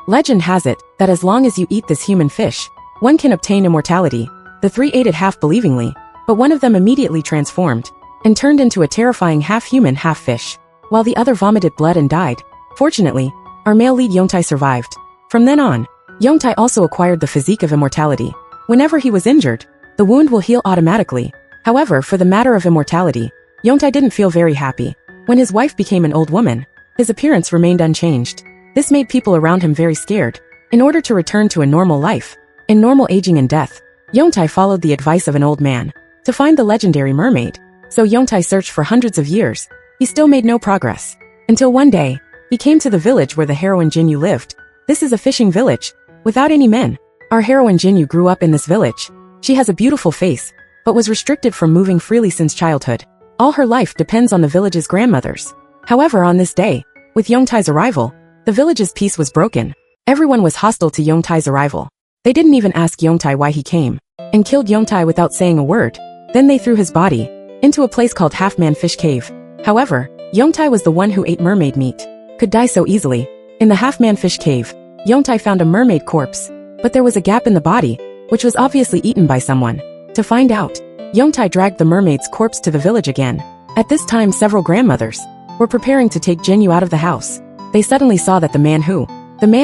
Legend has it that as long as you eat this human fish, one can obtain immortality. The three ate it half believingly, but one of them immediately transformed and turned into a terrifying half-human, half-fish, while the other vomited blood and died. Fortunately, our male lead Yongtai survived. From then on, Yongtai also acquired the physique of immortality. Whenever he was injured, the wound will heal automatically. However, for the matter of immortality, Yongtai didn't feel very happy. When his wife became an old woman, his appearance remained unchanged. This made people around him very scared. In order to return to a normal life, in normal aging and death, Yongtai followed the advice of an old man to find the legendary mermaid. So Yongtai searched for hundreds of years. He still made no progress. Until one day, he came to the village where the heroine Jinyu lived. This is a fishing village, without any men. Our heroine Jinyu grew up in this village. She has a beautiful face, but was restricted from moving freely since childhood. All her life depends on the village's grandmothers. However, on this day, with Yongtai's arrival, the village's peace was broken. Everyone was hostile to Yongtai's arrival. They didn't even ask Yongtai why he came, and killed Yongtai without saying a word. Then they threw his body into a place called Half-Man Fish Cave. However, Yongtai was the one who ate mermaid meat, could die so easily. In the Half-Man Fish Cave, Yongtai found a mermaid corpse, but there was a gap in the body, which was obviously eaten by someone. To find out, Yongtai dragged the mermaid's corpse to the village again. At this time, several grandmothers were preparing to take Jinyu out of the house. They suddenly saw that the man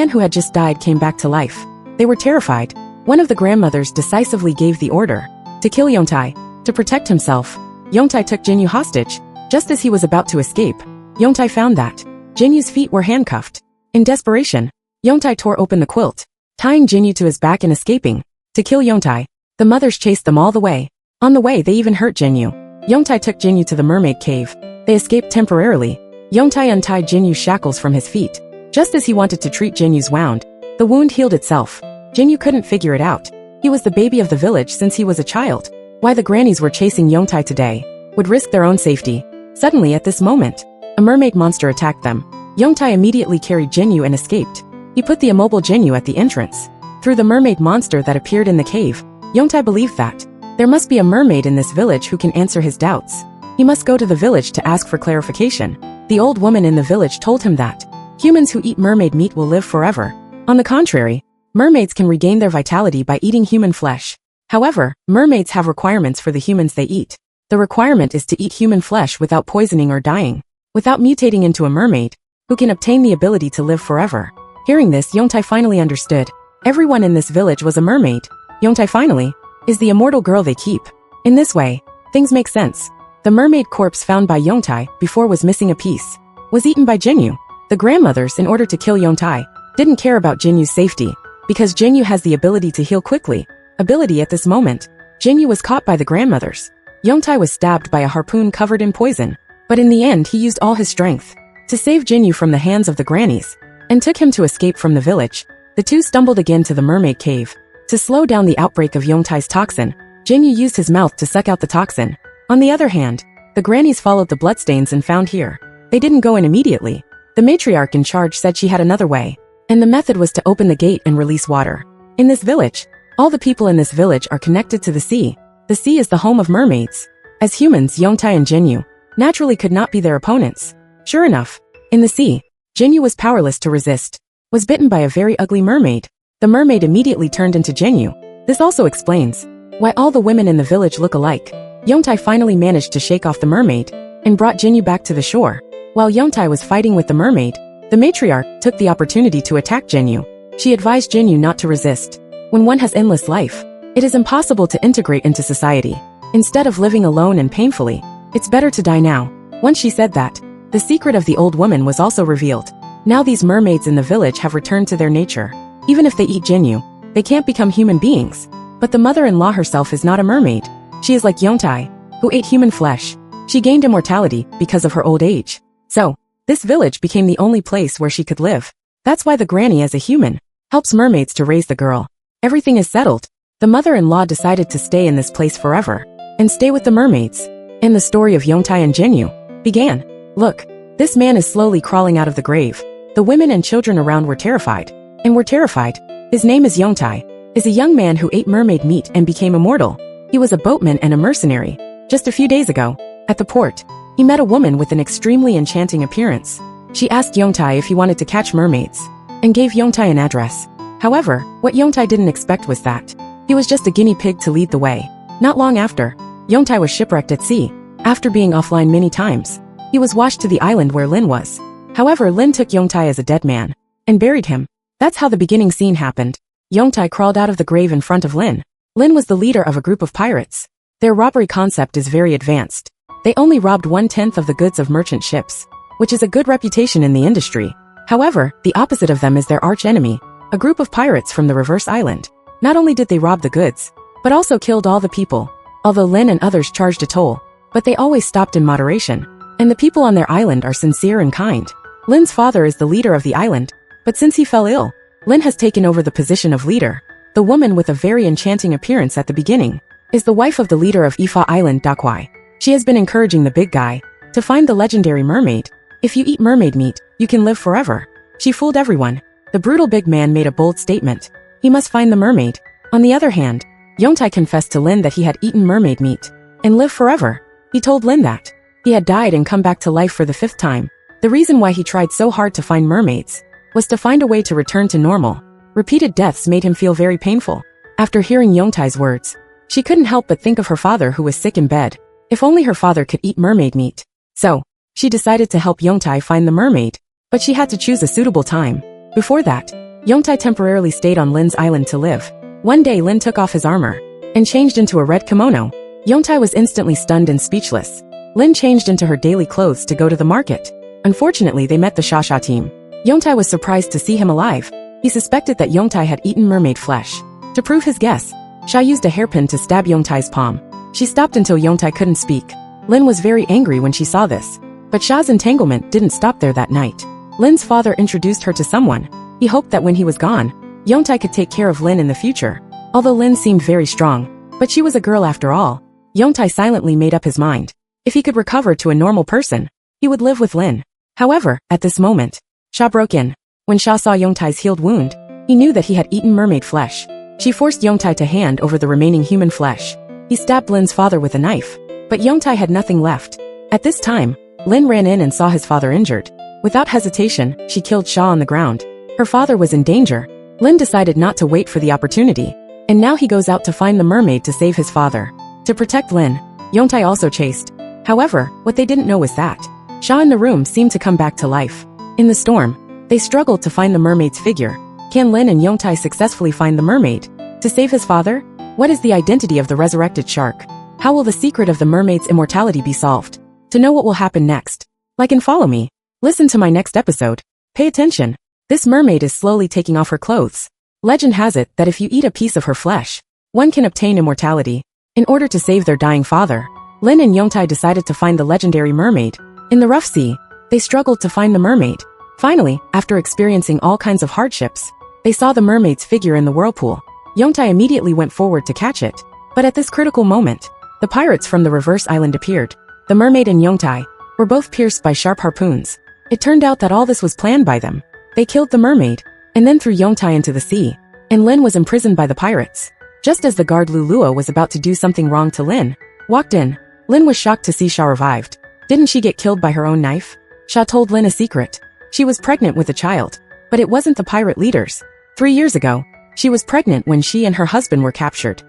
who had just died came back to life. They were terrified. One of the grandmothers decisively gave the order to kill Yongtai. To protect himself, Yongtai took Jinyu hostage. Just as he was about to escape, Yongtai found that Jinyu's feet were handcuffed. In desperation, Yongtai tore open the quilt, tying Jinyu to his back and escaping. To kill Yongtai, the mothers chased them all the way. On the way, they even hurt Jinyu. Yongtai took Jinyu to the mermaid cave. They escaped temporarily. Yongtai untied Jinyu's shackles from his feet. Just as he wanted to treat Jinyu's wound, the wound healed itself. Jinyu couldn't figure it out. He was the baby of the village since he was a child. Why the grannies were chasing Yongtai today would risk their own safety. Suddenly, at this moment, a mermaid monster attacked them. Yongtai immediately carried Jinyu and escaped. He put the immobile Jinyu at the entrance. Through the mermaid monster that appeared in the cave, Yongtai believed that there must be a mermaid in this village who can answer his doubts. He must go to the village to ask for clarification. The old woman in the village told him that humans who eat mermaid meat will live forever. On the contrary, mermaids can regain their vitality by eating human flesh. However, mermaids have requirements for the humans they eat. The requirement is to eat human flesh without poisoning or dying, without mutating into a mermaid, who can obtain the ability to live forever. Hearing this, Yongtai finally understood. Everyone in this village was a mermaid. Yongtai finally is the immortal girl they keep. In this way, things make sense. The mermaid corpse found by Yongtai before was missing a piece, was eaten by Jinyu. The grandmothers, in order to kill Yongtai, didn't care about Jinyu's safety, because Jinyu has the ability to heal quickly. Ability at this moment, Jinyu was caught by the grandmothers. Yongtai was stabbed by a harpoon covered in poison, but in the end he used all his strength to save Jinyu from the hands of the grannies, and took him to escape from the village. The two stumbled again to the mermaid cave. To slow down the outbreak of Yongtai's toxin, Jinyu used his mouth to suck out the toxin. On the other hand, the grannies followed the bloodstains and found here. They didn't go in immediately. The matriarch in charge said she had another way, and the method was to open the gate and release water. In this village, all the people in this village are connected to the sea. The sea is the home of mermaids. As humans, Yongtai and Jinyu naturally could not be their opponents. Sure enough, in the sea, Jinyu was powerless to resist, was bitten by a very ugly mermaid. The mermaid immediately turned into Jinyu. This also explains why all the women in the village look alike. Yongtai finally managed to shake off the mermaid and brought Jinyu back to the shore. While Yongtai was fighting with the mermaid, the matriarch took the opportunity to attack Jinyu. She advised Jinyu not to resist. When one has endless life, it is impossible to integrate into society. Instead of living alone and painfully, it's better to die now. Once she said that, the secret of the old woman was also revealed. Now these mermaids in the village have returned to their nature. Even if they eat Jinyu, they can't become human beings. But the mother-in-law herself is not a mermaid. She is like Yongtai, who ate human flesh. She gained immortality because of her old age. So, this village became the only place where she could live. That's why the granny, as a human, helps mermaids to raise the girl. Everything is settled. The mother-in-law decided to stay in this place forever, and stay with the mermaids. And the story of Yongtai and Jinyu began. Look, this man is slowly crawling out of the grave. The women and children around were terrified. His name is Yongtai, is a young man who ate mermaid meat and became immortal. He was a boatman and a mercenary. Just a few days ago, at the port, he met a woman with an extremely enchanting appearance. She asked Yongtai if he wanted to catch mermaids. and gave Yongtai an address. However, what Yongtai didn't expect was that he was just a guinea pig to lead the way. Not long after, Yongtai was shipwrecked at sea. After being offline many times, he was washed to the island where Lin was. However, Lin took Yongtai as a dead man and buried him. That's how the beginning scene happened. Yongtai crawled out of the grave in front of Lin. Lin was the leader of a group of pirates. Their robbery concept is very advanced. They only robbed 1/10 of the goods of merchant ships, which is a good reputation in the industry. However, the opposite of them is their arch-enemy, a group of pirates from the reverse island. Not only did they rob the goods, but also killed all the people. Although Lin and others charged a toll, but they always stopped in moderation. And the people on their island are sincere and kind. Lin's father is the leader of the island, but since he fell ill, Lin has taken over the position of leader. The woman with a very enchanting appearance at the beginning is the wife of the leader of Ifa Island, Dakwai. She has been encouraging the big guy to find the legendary mermaid. If you eat mermaid meat, you can live forever. She fooled everyone. The brutal big man made a bold statement. He must find the mermaid. On the other hand, Yongtai confessed to Lin that he had eaten mermaid meat and lived forever. He told Lin that he had died and come back to life for the 5th time. The reason why he tried so hard to find mermaids was to find a way to return to normal. Repeated deaths made him feel very painful. After hearing Yongtai's words, she couldn't help but think of her father who was sick in bed. If only her father could eat mermaid meat. So, she decided to help Yongtai find the mermaid, but she had to choose a suitable time. Before that, Yongtai temporarily stayed on Lin's island to live. One day Lin took off his armor and changed into a red kimono. Yongtai was instantly stunned and speechless. Lin changed into her daily clothes to go to the market. Unfortunately, they met the Shasha team. Yongtai was surprised to see him alive. He suspected that Yongtai had eaten mermaid flesh. To prove his guess, Sha used a hairpin to stab Yongtai's palm. She stopped until Yongtai couldn't speak. Lin was very angry when she saw this. But Sha's entanglement didn't stop there that night. Lin's father introduced her to someone. He hoped that when he was gone, Yongtai could take care of Lin in the future. Although Lin seemed very strong, but she was a girl after all. Yongtai silently made up his mind. If he could recover to a normal person, he would live with Lin. However, at this moment, Sha broke in. When Sha saw Yongtai's healed wound, he knew that he had eaten mermaid flesh. She forced Yongtai to hand over the remaining human flesh. He stabbed Lin's father with a knife, but Yongtai had nothing left. At this time, Lin ran in and saw his father injured. Without hesitation, she killed Sha on the ground. Her father was in danger. Lin decided not to wait for the opportunity, and now he goes out to find the mermaid to save his father. To protect Lin, Yongtai also chased. However, what they didn't know was that Sha in the room seemed to come back to life. In the storm, they struggled to find the mermaid's figure. Can Lin and Yongtai successfully find the mermaid to save his father? What is the identity of the resurrected shark? How will the secret of the mermaid's immortality be solved? To know what will happen next, like and follow me. Listen to my next episode. Pay attention. This mermaid is slowly taking off her clothes. Legend has it that if you eat a piece of her flesh, one can obtain immortality. In order to save their dying father, Lin and Yongtai decided to find the legendary mermaid. In the rough sea, they struggled to find the mermaid. Finally, after experiencing all kinds of hardships, they saw the mermaid's figure in the whirlpool. Yongtai immediately went forward to catch it. But at this critical moment, the pirates from the reverse island appeared. The mermaid and Yongtai were both pierced by sharp harpoons. It turned out that all this was planned by them. They killed the mermaid, and then threw Yongtai into the sea, and Lin was imprisoned by the pirates. Just as the guard Lulua was about to do something wrong to Lin, walked in. Lin was shocked to see Sha revived. Didn't she get killed by her own knife? Sha told Lin a secret. She was pregnant with a child, but it wasn't the pirate leaders. 3 years ago, she was pregnant when she and her husband were captured.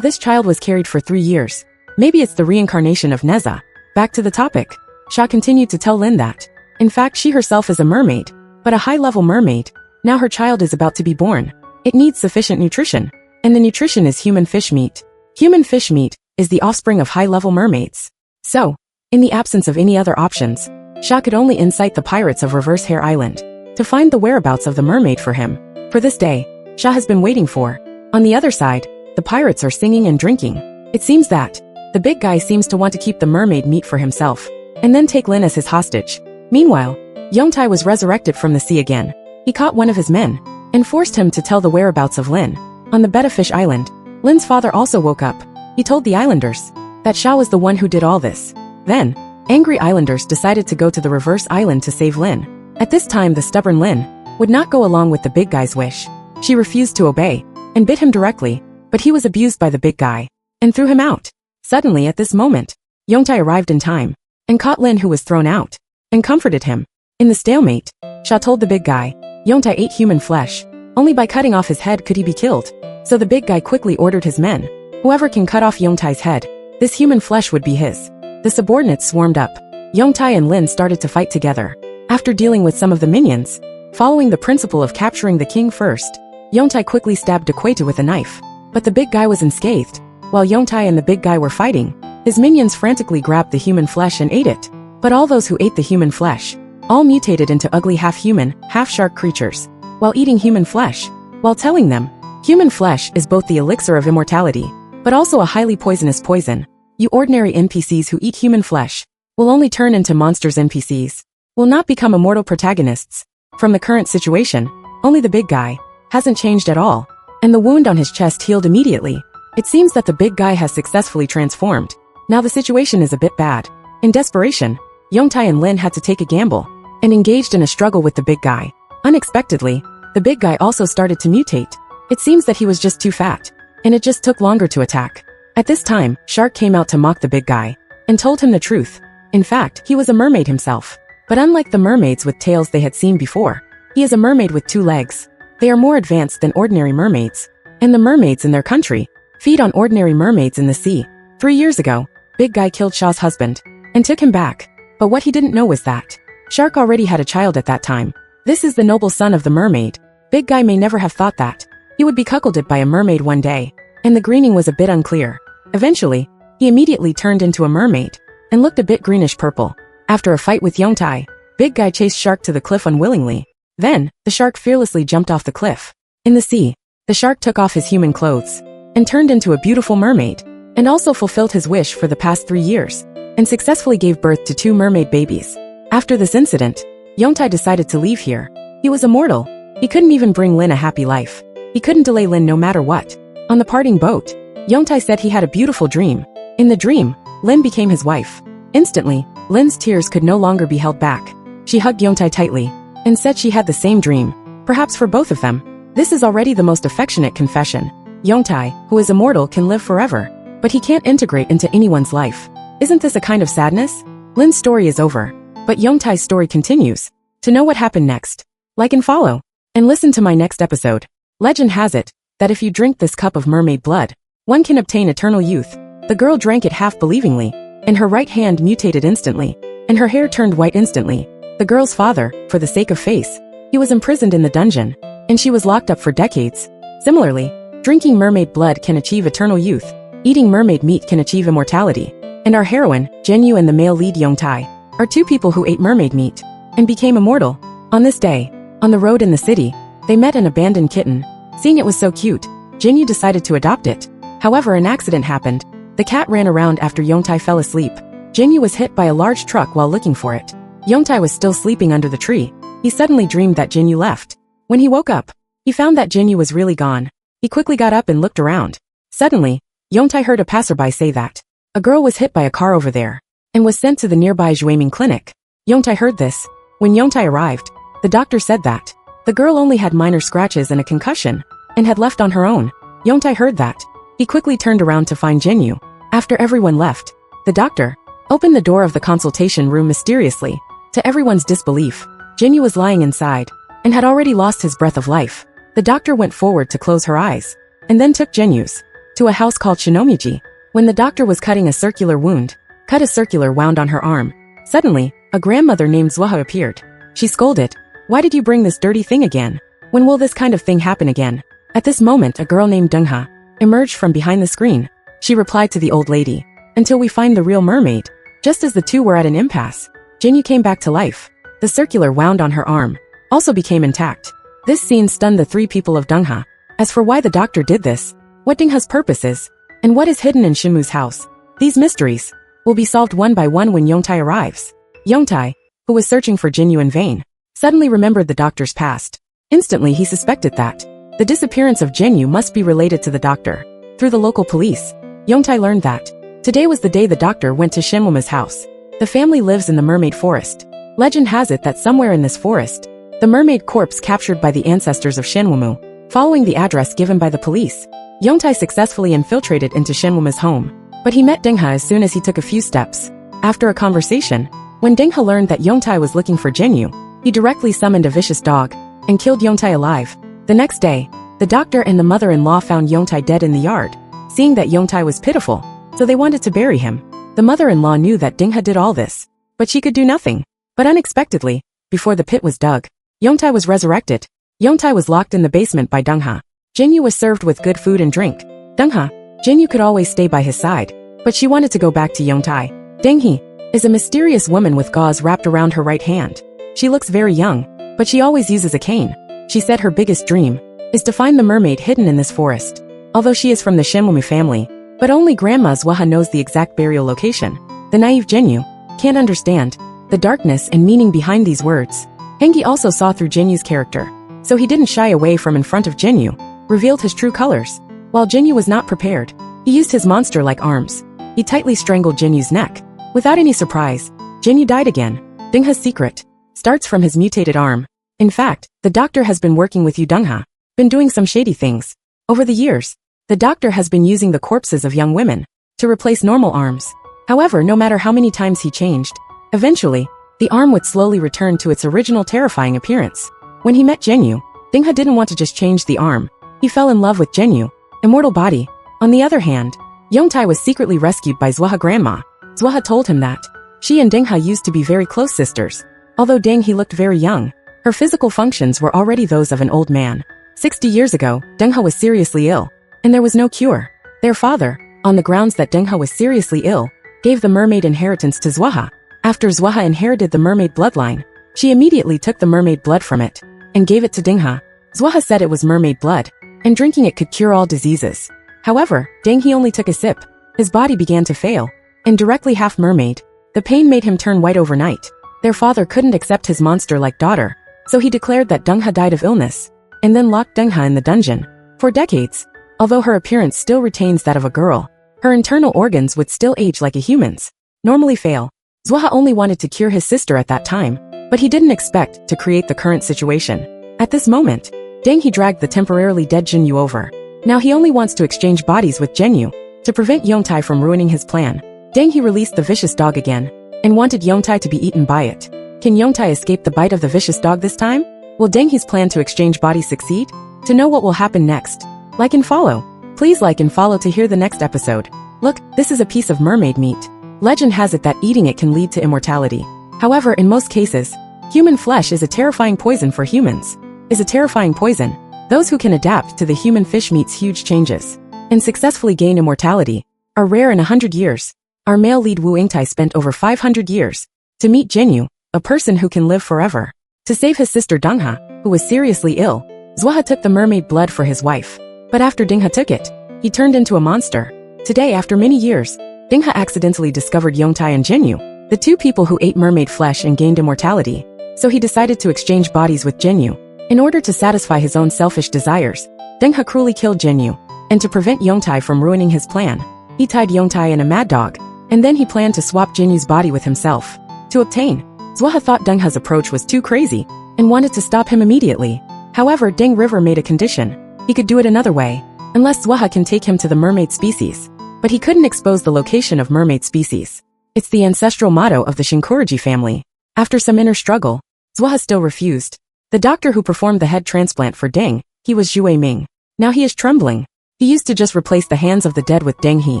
This child was carried for 3 years. Maybe it's the reincarnation of Neza. Back to the topic. Sha continued to tell Lin that, in fact, she herself is a mermaid, but a high-level mermaid. Now her child is about to be born. It needs sufficient nutrition, and the nutrition is human fish meat. Human fish meat is the offspring of high-level mermaids. So, in the absence of any other options, Sha could only incite the pirates of Reverse Hair Island to find the whereabouts of the mermaid for him. For this day, Sha has been waiting for. On the other side, the pirates are singing and drinking. It seems that the big guy seems to want to keep the mermaid meat for himself, and then take Lin as his hostage. Meanwhile, Yongtai was resurrected from the sea again. He caught one of his men and forced him to tell the whereabouts of Lin. On the Betafish Island, Lin's father also woke up. He told the islanders that Sha was the one who did all this. Then, angry islanders decided to go to the reverse island to save Lin. At this time, the stubborn Lin would not go along with the big guy's wish. She refused to obey and bit him directly, but he was abused by the big guy and threw him out. Suddenly, at this moment, Yongtai arrived in time and caught Lin, who was thrown out, and comforted him. In the stalemate, Sha told the big guy Yongtai ate human flesh. Only by cutting off his head could he be killed. So the big guy quickly ordered his men. Whoever can cut off Yongtai's head, this human flesh would be his. The subordinates swarmed up. Yongtai and Lin started to fight together. After dealing with some of the minions, following the principle of capturing the king first, Yongtai quickly stabbed Dequeta with a knife. But the big guy was unscathed. While Yongtai and the big guy were fighting, his minions frantically grabbed the human flesh and ate it. But all those who ate the human flesh, all mutated into ugly half-human, half-shark creatures, while eating human flesh, while telling them, human flesh is both the elixir of immortality, but also a highly poisonous poison. You ordinary NPCs who eat human flesh will only turn into monsters. NPCs will not become immortal protagonists. From the current situation, only the big guy hasn't changed at all, and the wound on his chest healed immediately. It seems that the big guy has successfully transformed. Now the situation is a bit bad. In desperation, Yongtai and Lin had to take a gamble, and engaged in a struggle with the big guy. Unexpectedly, the big guy also started to mutate. It seems that he was just too fat, and it just took longer to attack. At this time, Shark came out to mock the big guy, and told him the truth. In fact, he was a mermaid himself. But unlike the mermaids with tails they had seen before, he is a mermaid with 2 legs. They are more advanced than ordinary mermaids, and the mermaids in their country feed on ordinary mermaids in the sea. 3 years ago, Big Guy killed Shaw's husband, and took him back. But what he didn't know was that Shark already had a child at that time. This is the noble son of the mermaid. Big Guy may never have thought that he would be cuckolded by a mermaid one day, and the greening was a bit unclear. Eventually, he immediately turned into a mermaid, and looked a bit greenish-purple. After a fight with Yongtai, Big Guy chased Shark to the cliff unwillingly. Then, the shark fearlessly jumped off the cliff. In the sea, the shark took off his human clothes, and turned into a beautiful mermaid, and also fulfilled his wish for the past 3 years, and successfully gave birth to 2 mermaid babies. After this incident, Yongtai decided to leave here. He was immortal. He couldn't even bring Lin a happy life. He couldn't delay Lin no matter what. On the parting boat, Yongtai said he had a beautiful dream. In the dream, Lin became his wife. Instantly, Lin's tears could no longer be held back. She hugged Yongtai tightly, and said she had the same dream. Perhaps for both of them, this is already the most affectionate confession. Yongtai, who is immortal, can live forever, but he can't integrate into anyone's life. Isn't this a kind of sadness? Lin's story is over, but Yongtai's story continues. To know what happened next, like and follow, and listen to my next episode. Legend has it that if you drink this cup of mermaid blood, one can obtain eternal youth. The girl drank it half-believingly, and her right hand mutated instantly, and her hair turned white instantly. The girl's father, for the sake of face, he was imprisoned in the dungeon, and she was locked up for decades. Similarly, drinking mermaid blood can achieve eternal youth. Eating mermaid meat can achieve immortality. And our heroine, Jinyu, and the male lead Yongtai, are 2 people who ate mermaid meat and became immortal. On this day, on the road in the city, they met an abandoned kitten. Seeing it was so cute, Jinyu decided to adopt it. However, an accident happened. The cat ran around after Yongtai fell asleep. Jinyu was hit by a large truck while looking for it. Yongtai was still sleeping under the tree. He suddenly dreamed that Jinyu left. When he woke up, he found that Jinyu was really gone. He quickly got up and looked around. Suddenly, Yongtai heard a passerby say that a girl was hit by a car over there, and was sent to the nearby Zhuiming clinic. Yongtai heard this. When Yongtai arrived, the doctor said that the girl only had minor scratches and a concussion, and had left on her own. Yongtai heard that. He quickly turned around to find Jinyu. After everyone left, the doctor opened the door of the consultation room mysteriously. To everyone's disbelief, Jinyu was lying inside, and had already lost his breath of life. The doctor went forward to close her eyes, and then took Jinyu's to a house called Shinomiji. When the doctor was cutting a circular wound, cut a circular wound on her arm. Suddenly, a grandmother named Zhuohe appeared. She scolded, "Why did you bring this dirty thing again? When will this kind of thing happen again?" At this moment, a girl named Dengha emerged from behind the screen. She replied to the old lady, "Until we find the real mermaid." Just as the two were at an impasse, Jinyu came back to life. The circular wound on her arm also became intact. This scene stunned the 3 people of Dengha. As for why the doctor did this, what Dengha's purpose is, and what is hidden in Shimu's house, these mysteries will be solved one by one when Yongtai arrives. Yongtai, who was searching for Jinyu in vain, suddenly remembered the doctor's past. Instantly he suspected that the disappearance of Jinyu must be related to the doctor. Through the local police, Yongtai learned that today was the day the doctor went to Shinwama's house. The family lives in the mermaid forest. Legend has it that somewhere in this forest, the mermaid corpse captured by the ancestors of Shinwamu. Following the address given by the police, Yongtai successfully infiltrated into Shinwama's home. But he met Dengha as soon as he took a few steps. After a conversation, when Dengha learned that Yongtai was looking for Jinyu, he directly summoned a vicious dog, and killed Yongtai alive. The next day, the doctor and the mother-in-law found Yongtai dead in the yard. Seeing that Yongtai was pitiful, so they wanted to bury him. The mother-in-law knew that Dingha did all this, but she could do nothing. But unexpectedly, before the pit was dug, Yongtai was resurrected. Yongtai was locked in the basement by Dingha. Jinyu was served with good food and drink. Dingha, Jinyu could always stay by his side, but she wanted to go back to Yongtai. Dinghe is a mysterious woman with gauze wrapped around her right hand. She looks very young, but she always uses a cane. She said her biggest dream is to find the mermaid hidden in this forest. Although she is from the Shinmumi family, but only Grandma Zwaha knows the exact burial location. The naive Jinyu can't understand the darkness and meaning behind these words. Hengi also saw through Jinyu's character, so he didn't shy away from in front of Jinyu, revealed his true colors. While Jinyu was not prepared, he used his monster-like arms. He tightly strangled Jinyu's neck. Without any surprise, Jinyu died again. Dingha's secret starts from his mutated arm. In fact, the doctor has been working with Yu Dingha, been doing some shady things. Over the years, the doctor has been using the corpses of young women to replace normal arms. However, no matter how many times he changed, eventually, the arm would slowly return to its original terrifying appearance. When he met Jinyu, Dingha didn't want to just change the arm. He fell in love with Jinyu, immortal body. On the other hand, Yongtai was secretly rescued by Zwaha grandma. Zwaha told him that she and Dingha used to be very close sisters. Although Dinghe looked very young, her physical functions were already those of an old man. 60 years ago, Dingha was seriously ill, and there was no cure. Their father, on the grounds that Dingha was seriously ill, gave the mermaid inheritance to Zwaha. After Zwaha inherited the mermaid bloodline, she immediately took the mermaid blood from it and gave it to Dingha. Zwaha said it was mermaid blood, and drinking it could cure all diseases. However, Dinghe only took a sip. His body began to fail, and directly half mermaid. The pain made him turn white overnight. Their father couldn't accept his monster-like daughter, so he declared that Dingha died of illness, and then locked Dingha in the dungeon. For decades, although her appearance still retains that of a girl, her internal organs would still age like a human's, normally fail. Zwaha only wanted to cure his sister at that time, but he didn't expect to create the current situation. At this moment, Dinghe dragged the temporarily dead Jinyu over. Now he only wants to exchange bodies with Jinyu to prevent Yongtai from ruining his plan. Dinghe released the vicious dog again and wanted Yongtai to be eaten by it. Can Yongtai escape the bite of the vicious dog this time? Will Denghe's plan to exchange bodies succeed? To know what will happen next, like and follow. Please like and follow to hear the next episode. Look, this is a piece of mermaid meat. Legend has it that eating it can lead to immortality. However, in most cases, human flesh is a terrifying poison for humans. Is a terrifying poison. Those who can adapt to the human fish meat's huge changes and successfully gain immortality are rare in 100 years. Our male lead Wu Yingtai spent over 500 years to meet Jinyu, a person who can live forever. To save his sister Dingha, who was seriously ill, Zwaha took the mermaid blood for his wife. But after Dingha took it, he turned into a monster. Today, after many years, Dingha accidentally discovered Yongtai and Jinyu, the two people who ate mermaid flesh and gained immortality. So he decided to exchange bodies with Jinyu. In order to satisfy his own selfish desires, Dingha cruelly killed Jinyu. And to prevent Yongtai from ruining his plan, he tied Yongtai in a mad dog, and then he planned to swap Jinyu's body with himself. To obtain, Zwaha thought Dingha's approach was too crazy, and wanted to stop him immediately. However, Ding River made a condition. He could do it another way, unless Zwaha can take him to the mermaid species. But he couldn't expose the location of mermaid species. It's the ancestral motto of the Shinkuriji family. After some inner struggle, Zwaha still refused. The doctor who performed the head transplant for Ding, he was Zhu Ming. Now he is trembling. He used to just replace the hands of the dead with Ding He.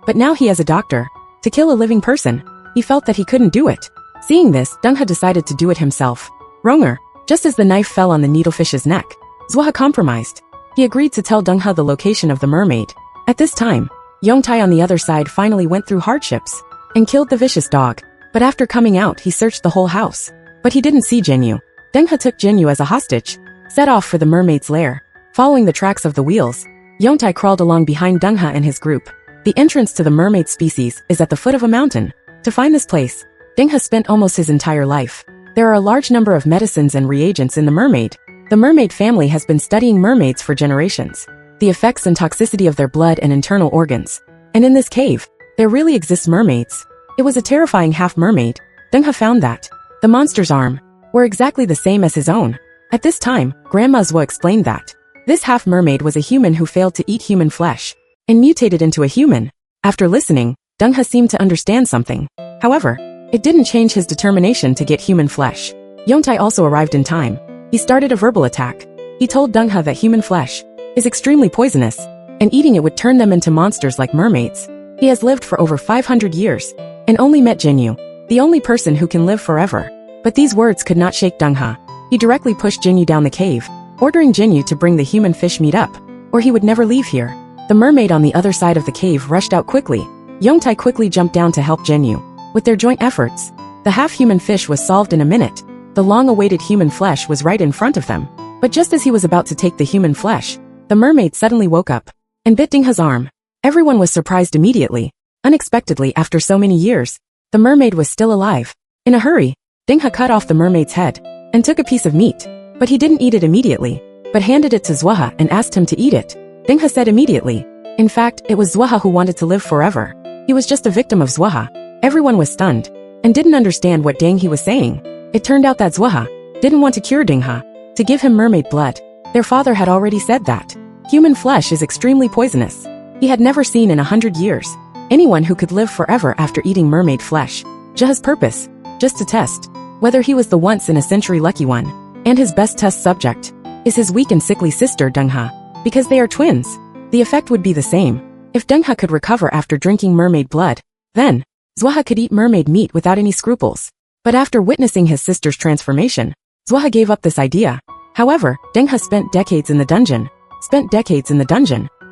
But now he has a doctor. To kill a living person, he felt that he couldn't do it. Seeing this, Dingha decided to do it himself. Wronger, just as the knife fell on the needlefish's neck, Zwaha compromised. He agreed to tell Dingha the location of the mermaid. At this time, Yongtai on the other side finally went through hardships and killed the vicious dog. But after coming out, he searched the whole house. But he didn't see Jinyu. Dingha took Jinyu as a hostage, set off for the mermaid's lair. Following the tracks of the wheels, Yongtai crawled along behind Dingha and his group. The entrance to the mermaid species is at the foot of a mountain. To find this place, Dingha spent almost his entire life. There are a large number of medicines and reagents in the mermaid. The mermaid family has been studying mermaids for generations, the effects and toxicity of their blood and internal organs. And in this cave, there really exists mermaids. It was a terrifying half-mermaid. Dingha found that the monster's arm were exactly the same as his own. At this time, Grandma Zwa explained that this half-mermaid was a human who failed to eat human flesh and mutated into a human. After listening, Dingha seemed to understand something. However, it didn't change his determination to get human flesh. Yongtai also arrived in time. he started a verbal attack. He told Dongha that human flesh is extremely poisonous, and eating it would turn them into monsters like mermaids. He has lived for over 500 years, and only met Jinyu, the only person who can live forever. But these words could not shake Dongha. He directly pushed Jinyu down the cave, ordering Jinyu to bring the human fish meat up, or he would never leave here. The mermaid on the other side of the cave rushed out quickly. Yongtai quickly jumped down to help Jinyu. With their joint efforts, the half-human fish was solved in a minute. The long-awaited human flesh was right in front of them. But just as he was about to take the human flesh, the mermaid suddenly woke up and bit Dongha's arm. Everyone was surprised immediately. Unexpectedly, after so many years, the mermaid was still alive. In a hurry, Dongha cut off the mermaid's head and took a piece of meat. But he didn't eat it immediately, but handed it to Zwaha and asked him to eat it. Dongha said immediately. In fact, it was Zwaha who wanted to live forever. He was just a victim of Zwaha. Everyone was stunned and didn't understand what Dongha was saying. It turned out that Zwaha didn't want to cure Dongha, to give him mermaid blood. Their father had already said that human flesh is extremely poisonous. He had never seen in 100 years anyone who could live forever after eating mermaid flesh. Zwaha's purpose, just to test whether he was the once-in-a-century lucky one. And his best test subject is his weak and sickly sister Dongha. Because they are twins, the effect would be the same. If Dongha could recover after drinking mermaid blood, then Zwaha could eat mermaid meat without any scruples. But after witnessing his sister's transformation, Zwaha gave up this idea. However, Dongha spent decades in the dungeon.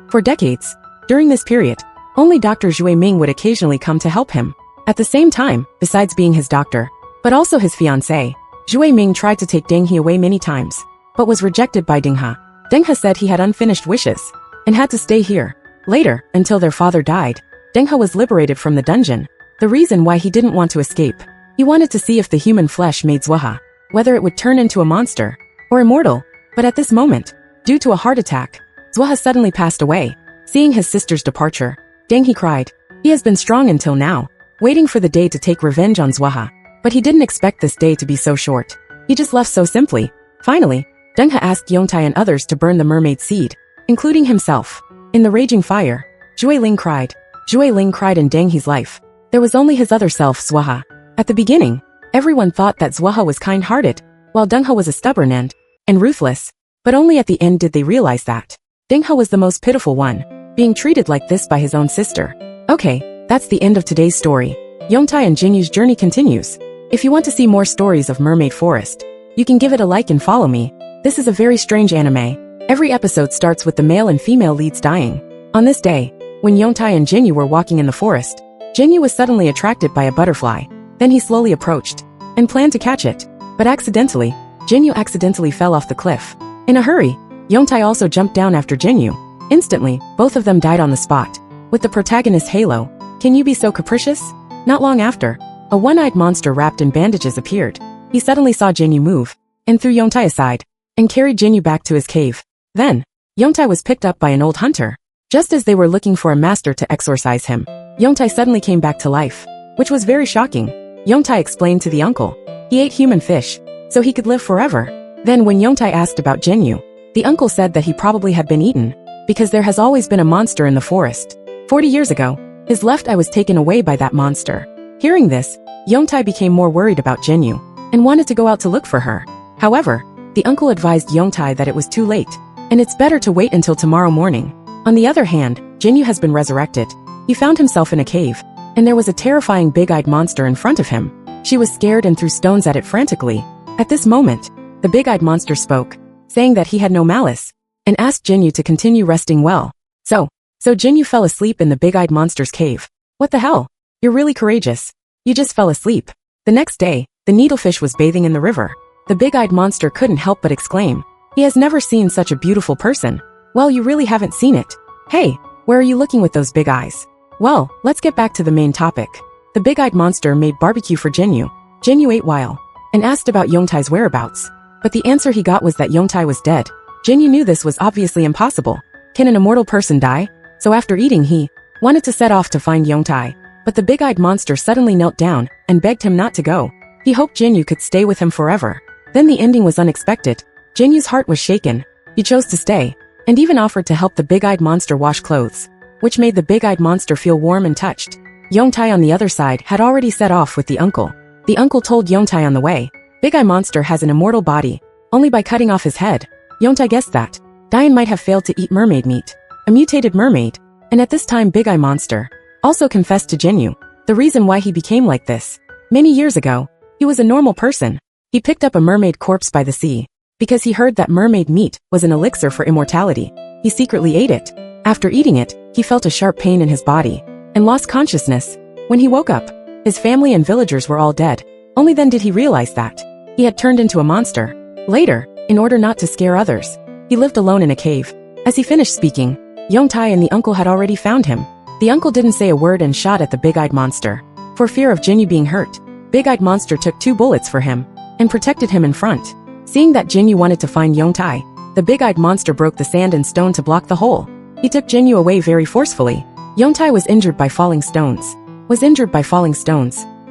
For decades. During this period, only Dr. Zhui Ming would occasionally come to help him. At the same time, besides being his doctor, but also his fiancée, Zhui Ming tried to take Dongha away many times, but was rejected by Dongha. Dongha said he had unfinished wishes and had to stay here. Later, until their father died, Dongha was liberated from the dungeon. The reason why he didn't want to escape, he wanted to see if the human flesh made Zwaha, whether it would turn into a monster or immortal. But at this moment, due to a heart attack, Zwaha suddenly passed away. Seeing his sister's departure, Dongha cried. He has been strong until now, waiting for the day to take revenge on Zwaha. But he didn't expect this day to be so short. He just left so simply. Finally, Dongha asked Yongtai and others to burn the mermaid seed, including himself. In the raging fire, Zhui Ling cried. Zhui Ling cried in Dongha's life. There was only his other self, Zwaha. At the beginning, everyone thought that Zwaha was kind-hearted, while Dongha was a stubborn and ruthless. But only at the end did they realize that Dongha was the most pitiful one, being treated like this by his own sister. Okay, that's the end of today's story. Yongtai and Jinyu's journey continues. If you want to see more stories of Mermaid Forest, you can give it a like and follow me. This is a very strange anime. Every episode starts with the male and female leads dying. On this day, when Yongtai and Jinyu were walking in the forest, Jinyu was suddenly attracted by a butterfly. Then he slowly approached and planned to catch it. But accidentally, Jinyu accidentally fell off the cliff. In a hurry, Yongtai also jumped down after Jinyu. Instantly, both of them died on the spot. With the protagonist Halo, can you be so capricious? Not long after, a one-eyed monster wrapped in bandages appeared. He suddenly saw Jinyu move, and threw Yongtai aside, and carried Jinyu back to his cave. Then, Yongtai was picked up by an old hunter. Just as they were looking for a master to exorcise him, Yongtai suddenly came back to life, which was very shocking. Yongtai explained to the uncle. He ate human fish, so he could live forever. Then when Yongtai asked about Jinyu, the uncle said that he probably had been eaten, because there has always been a monster in the forest. 40 years ago, his left eye was taken away by that monster. Hearing this, Yongtai became more worried about Jinyu, and wanted to go out to look for her. However, the uncle advised Yongtai that it was too late, and it's better to wait until tomorrow morning. On the other hand, Jinyu has been resurrected. He found himself in a cave, and there was a terrifying big-eyed monster in front of him. She was scared and threw stones at it frantically. At this moment, the big-eyed monster spoke, saying that he had no malice, and asked Jinyu to continue resting well. So Jinyu fell asleep in the big-eyed monster's cave. What the hell? You're really courageous. You just fell asleep. The next day, the needlefish was bathing in the river. The big-eyed monster couldn't help but exclaim. He has never seen such a beautiful person. Well, you really haven't seen it. Hey, where are you looking with those big eyes? Well, let's get back to the main topic. The big-eyed monster made barbecue for Jinyu. Jinyu ate while, and asked about Yongtai's whereabouts. But the answer he got was that Yongtai was dead. Jinyu knew this was obviously impossible. Can an immortal person die? So after eating he wanted to set off to find Yongtai. But the big-eyed monster suddenly knelt down and begged him not to go. He hoped Jinyu could stay with him forever. Then the ending was unexpected. Jinyu's heart was shaken. He chose to stay, and even offered to help the big-eyed monster wash clothes, which made the big-eyed monster feel warm and touched. Yongtai on the other side had already set off with the uncle. The uncle told Yongtai on the way, Big-Eye Monster has an immortal body, only by cutting off his head. Yongtai guessed that Dian might have failed to eat mermaid meat, a mutated mermaid, and at this time Big Eye Monster also confessed to Jinyu the reason why he became like this. Many years ago, he was a normal person. He picked up a mermaid corpse by the sea because he heard that mermaid meat was an elixir for immortality. He secretly ate it. After eating it, he felt a sharp pain in his body and lost consciousness. When he woke up, his family and villagers were all dead. Only then did he realize that he had turned into a monster. Later, in order not to scare others, he lived alone in a cave. As he finished speaking, Yongtai and the uncle had already found him. The uncle didn't say a word and shot at the big-eyed monster. For fear of Jinyu being hurt, Big-Eyed Monster took 2 bullets for him and protected him in front. Seeing that Jinyu wanted to find Yongtai, the Big-Eyed Monster broke the sand and stone to block the hole. He took Jinyu away very forcefully. Yongtai was injured by falling stones.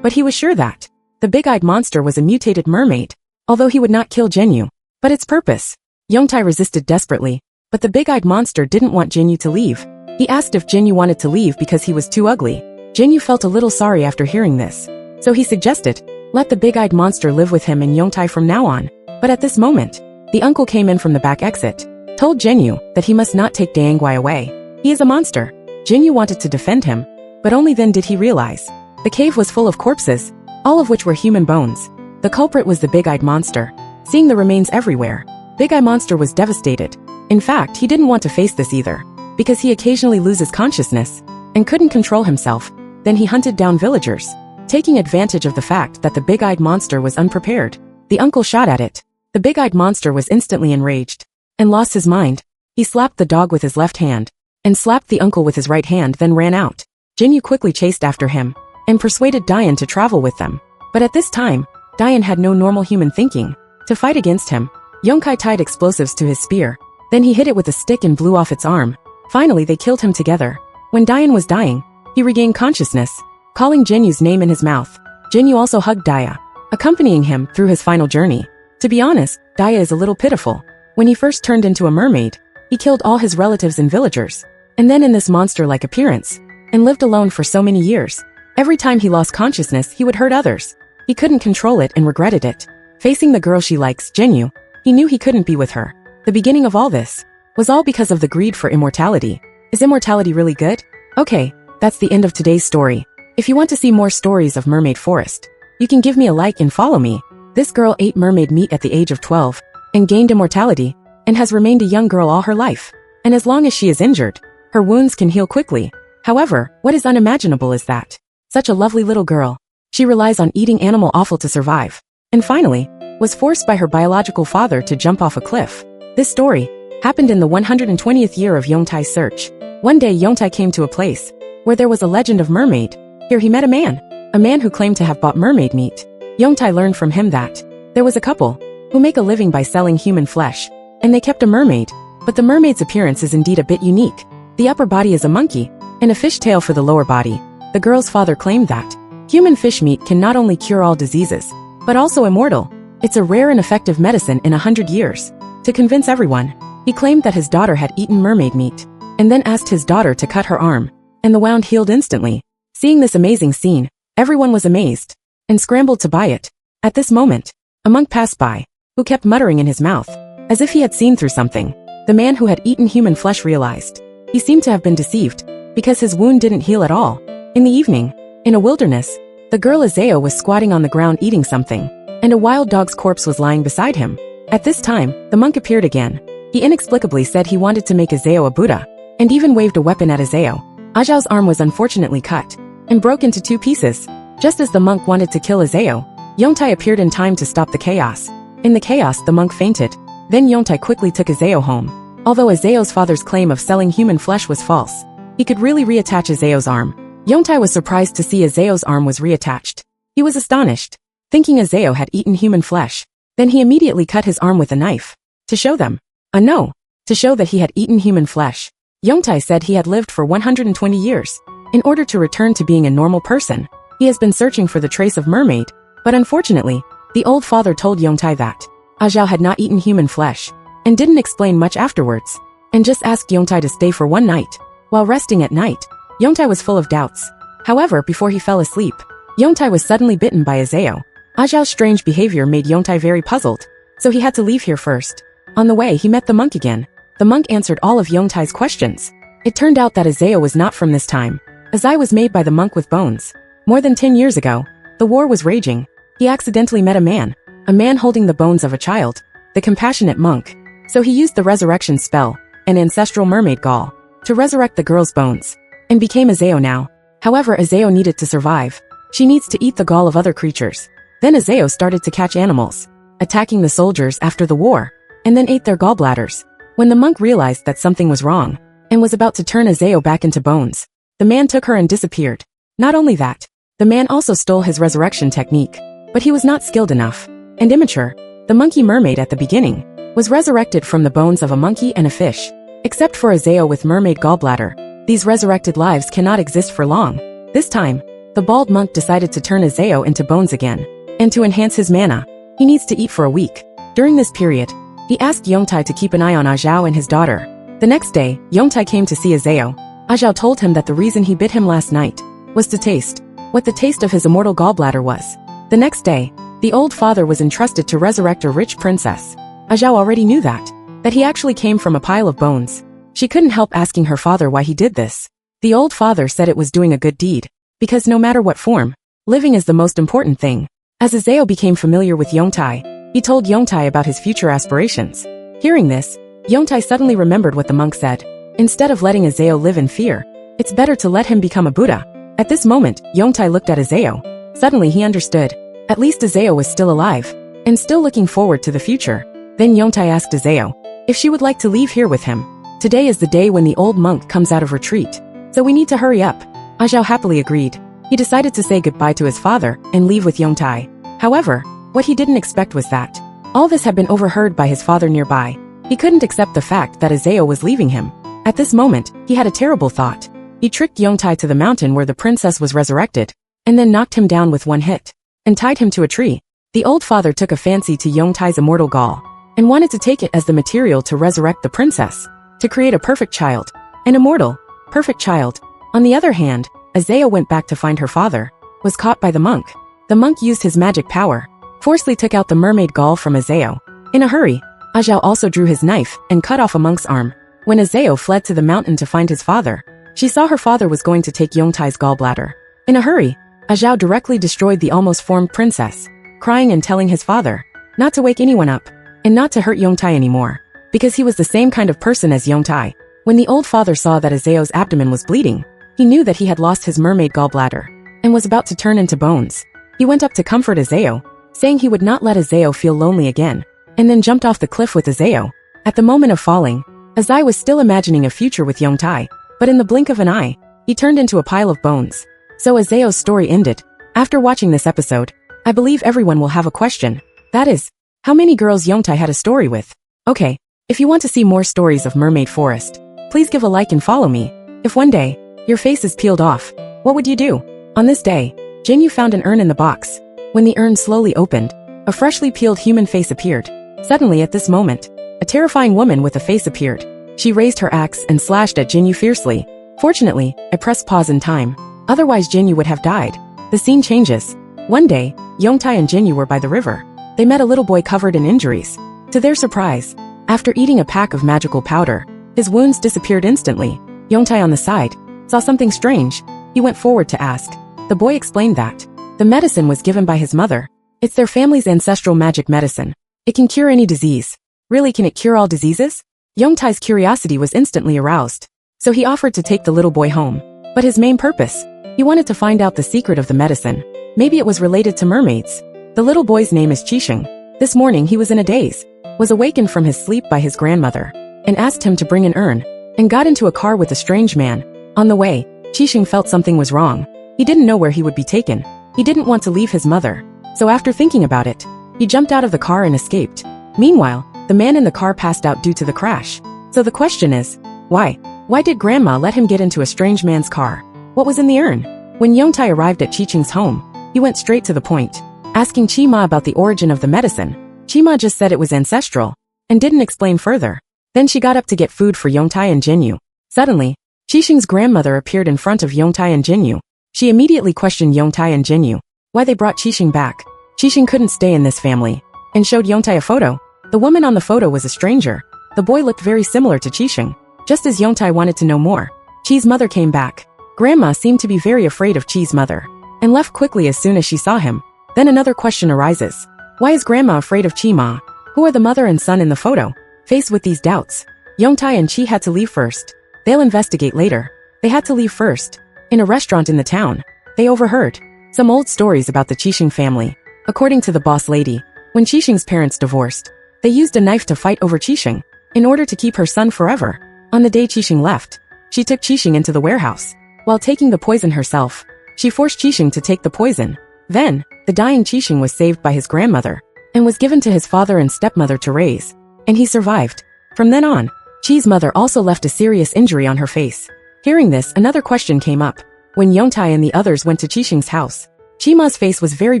But he was sure that the Big-Eyed Monster was a mutated mermaid, although he would not kill Jinyu. But its purpose. Yongtai resisted desperately, but the Big-Eyed Monster didn't want Jinyu to leave. He asked if Jinyu wanted to leave because he was too ugly. Jinyu felt a little sorry after hearing this, so he suggested, let the Big-Eyed Monster live with him and Yongtai from now on. But at this moment, the uncle came in from the back exit, told Jinyu that he must not take Daengwai away. He is a monster. Jinyu wanted to defend him, but only then did he realize the cave was full of corpses, all of which were human bones. The culprit was the Big-Eyed Monster. Seeing the remains everywhere, Big-Eye Monster was devastated. In fact, he didn't want to face this either, because he occasionally loses consciousness and couldn't control himself. Then he hunted down villagers, taking advantage of the fact that the Big-Eyed Monster was unprepared. The uncle shot at it. The Big-Eyed Monster was instantly enraged and lost his mind. He slapped the dog with his left hand and slapped the uncle with his right hand, then ran out. Jinyu quickly chased after him and persuaded Dian to travel with them. But at this time, Dian had no normal human thinking. To fight against him, Yongkai tied explosives to his spear. Then he hit it with a stick and blew off its arm. Finally, they killed him together. When Dian was dying, he regained consciousness, calling Jinyu's name in his mouth. Jinyu also hugged Daya, accompanying him through his final journey. To be honest, Daya is a little pitiful. When he first turned into a mermaid, he killed all his relatives and villagers, and then in this monster-like appearance, and lived alone for so many years. Every time he lost consciousness, he would hurt others. He couldn't control it and regretted it. Facing the girl she likes, Jinyu, he knew he couldn't be with her. The beginning of all this was all because of the greed for immortality. Is immortality really good? Okay, that's the end of today's story. If you want to see more stories of Mermaid Forest, you can give me a like and follow me. This girl ate mermaid meat at the age of 12 and gained immortality and has remained a young girl all her life. And as long as she is injured, her wounds can heal quickly. However, what is unimaginable is that such a lovely little girl, she relies on eating animal offal to survive, and finally, was forced by her biological father to jump off a cliff. This story happened in the 120th year of Yongtai's search. One day Yongtai came to a place where there was a legend of mermaid. Here he met a man who claimed to have bought mermaid meat. Yongtai learned from him that there was a couple who make a living by selling human flesh, and they kept a mermaid, but the mermaid's appearance is indeed a bit unique. The upper body is a monkey, and a fish tail for the lower body. The girl's father claimed that human fish meat can not only cure all diseases, but also immortal. It's a rare and effective medicine in 100 years. To convince everyone, he claimed that his daughter had eaten mermaid meat, and then asked his daughter to cut her arm, and the wound healed instantly. Seeing this amazing scene, everyone was amazed and scrambled to buy it. At this moment, a monk passed by, who kept muttering in his mouth, as if he had seen through something. The man who had eaten human flesh realized he seemed to have been deceived, because his wound didn't heal at all. In the evening, in a wilderness, the girl Azeo was squatting on the ground eating something, and a wild dog's corpse was lying beside him. At this time, the monk appeared again. He inexplicably said he wanted to make Azeo a Buddha, and even waved a weapon at Azeo. Ajao's arm was unfortunately cut and broke into 2 pieces. Just as the monk wanted to kill Azeo, Yongtai appeared in time to stop the chaos. In the chaos, the monk fainted. Then Yongtai quickly took Azeo home. Although Azeo's father's claim of selling human flesh was false, he could really reattach Azeo's arm. Yongtai was surprised to see Azeo's arm was reattached. He was astonished, thinking Azeo had eaten human flesh. Then he immediately cut his arm with a knife to show them. To show that he had eaten human flesh. Yongtai said he had lived for 120 years. In order to return to being a normal person, he has been searching for the trace of mermaid, but unfortunately, the old father told Yongtai that Ajao had not eaten human flesh, and didn't explain much afterwards, and just asked Yongtai to stay for one night. While resting at night, Yongtai was full of doubts. However, before he fell asleep, Yongtai was suddenly bitten by Azeo. Ajao's strange behavior made Yongtai very puzzled. so he had to leave here first. On the way, he met the monk again. The monk answered all of Yongtai's questions. It turned out that Azeo was not from this time. Azai was made by the monk with bones. More than 10 years ago, the war was raging. He accidentally met a man holding the bones of a child, the compassionate monk. So he used the resurrection spell, an ancestral mermaid gall, to resurrect the girl's bones, and became Azeo now. However, Azeo needed to survive. She needs to eat the gall of other creatures. Then Azeo started to catch animals, attacking the soldiers after the war, and then ate their gallbladders. When the monk realized that something was wrong, and was about to turn Azeo back into bones, the man took her and disappeared. Not only that, the man also stole his resurrection technique, but he was not skilled enough, and immature. The monkey mermaid at the beginning was resurrected from the bones of a monkey and a fish. Except for Azeo with mermaid gallbladder, these resurrected lives cannot exist for long. This time, the bald monk decided to turn Azeo into bones again, and to enhance his mana, he needs to eat for a week. During this period, he asked Yongtai to keep an eye on Azhao and his daughter. The next day, Yongtai came to see Azeo. Azhao told him that the reason he bit him last night was to taste what the taste of his immortal gallbladder was. The next day, the old father was entrusted to resurrect a rich princess. Azhao already knew that he actually came from a pile of bones. She couldn't help asking her father why he did this. The old father said it was doing a good deed, because no matter what form, living is the most important thing. As Azeo became familiar with Yongtai, he told Yongtai about his future aspirations. Hearing this, Yongtai suddenly remembered what the monk said. Instead of letting Azeo live in fear, it's better to let him become a Buddha. At this moment, Yongtai looked at Azeo. Suddenly he understood. At least Azeo was still alive, and still looking forward to the future. Then Yongtai asked Azeo if she would like to leave here with him. Today is the day when the old monk comes out of retreat, so we need to hurry up. Azhao happily agreed. He decided to say goodbye to his father and leave with Yongtai. However, what he didn't expect was that all this had been overheard by his father nearby. He couldn't accept the fact that Azeo was leaving him. At this moment, he had a terrible thought. He tricked Yongtai to the mountain where the princess was resurrected, and then knocked him down with one hit, and tied him to a tree. The old father took a fancy to Yongtai's immortal gall, and wanted to take it as the material to resurrect the princess, to create a perfect child, an immortal, perfect child. On the other hand, Azeo went back to find her father, was caught by the monk. The monk used his magic power, forcefully took out the mermaid gall from Azeo. In a hurry, Azhao also drew his knife and cut off a monk's arm. When Azeo fled to the mountain to find his father, she saw her father was going to take Yongtai's gallbladder. In a hurry, Azhao directly destroyed the almost formed princess, crying and telling his father not to wake anyone up, and not to hurt Yongtai anymore, because he was the same kind of person as Yongtai. When the old father saw that Azeo's abdomen was bleeding, he knew that he had lost his mermaid gallbladder, and was about to turn into bones. He went up to comfort Azeo, saying he would not let Azeo feel lonely again, and then jumped off the cliff with Azeo. At the moment of falling, Azai was still imagining a future with Yongtai, but in the blink of an eye, he turned into a pile of bones. So Azeo's story ended. After watching this episode, I believe everyone will have a question. That is, how many girls Yongtai had a story with? Okay, if you want to see more stories of Mermaid Forest, please give a like and follow me. If one day, your face is peeled off, what would you do? On this day, Jinyu found an urn in the box. When the urn slowly opened, a freshly peeled human face appeared. Suddenly at this moment, a terrifying woman with a face appeared. She raised her axe and slashed at Jinyu fiercely. Fortunately, I pressed pause in time. Otherwise Jinyu would have died. The scene changes. One day, Yongtai and Jinyu were by the river. They met a little boy covered in injuries. To their surprise, after eating a pack of magical powder, his wounds disappeared instantly. Yongtai on the side saw something strange. He went forward to ask. The boy explained that the medicine was given by his mother. It's their family's ancestral magic medicine. It can cure any disease. Really, can it cure all diseases? Yongtai's curiosity was instantly aroused. So he offered to take the little boy home. But his main purpose, he wanted to find out the secret of the medicine. Maybe it was related to mermaids. The little boy's name is Qixing. This morning he was in a daze, was awakened from his sleep by his grandmother, and asked him to bring an urn, and got into a car with a strange man. On the way, Qixing felt something was wrong. He didn't know where he would be taken. He didn't want to leave his mother. So after thinking about it, he jumped out of the car and escaped. Meanwhile, the man in the car passed out due to the crash. So the question is, why? Why did grandma let him get into a strange man's car? What was in the urn? When Yongtai arrived at Qixing's home, he went straight to the point, asking Qima about the origin of the medicine. Qima just said it was ancestral, and didn't explain further. Then she got up to get food for Yongtai and Jinyu. Suddenly, Qixing's grandmother appeared in front of Yongtai and Jinyu. She immediately questioned Yongtai and Jinyu why they brought Qixing back. Qixing couldn't stay in this family, and showed Yongtai a photo. The woman on the photo was a stranger. The boy looked very similar to Qixing. Just as Yongtai wanted to know more, Qi's mother came back. Grandma seemed to be very afraid of Qi's mother, and left quickly as soon as she saw him. Then another question arises. Why is Grandma afraid of Qi Ma? Who are the mother and son in the photo? Faced with these doubts, Yongtai and Qi had to leave first. They'll investigate later. They had to leave first. In a restaurant in the town, they overheard some old stories about the Qixing family. According to the boss lady, when Qixing's parents divorced, they used a knife to fight over Qixing in order to keep her son forever. On the day Qixing left, she took Qixing into the warehouse. While taking the poison herself, she forced Qixing to take the poison. Then, the dying Qixing was saved by his grandmother and was given to his father and stepmother to raise, and he survived. From then on, Qi's mother also left a serious injury on her face. Hearing this, another question came up. When Yongtai and the others went to Qixing's house, Qi Ma's face was very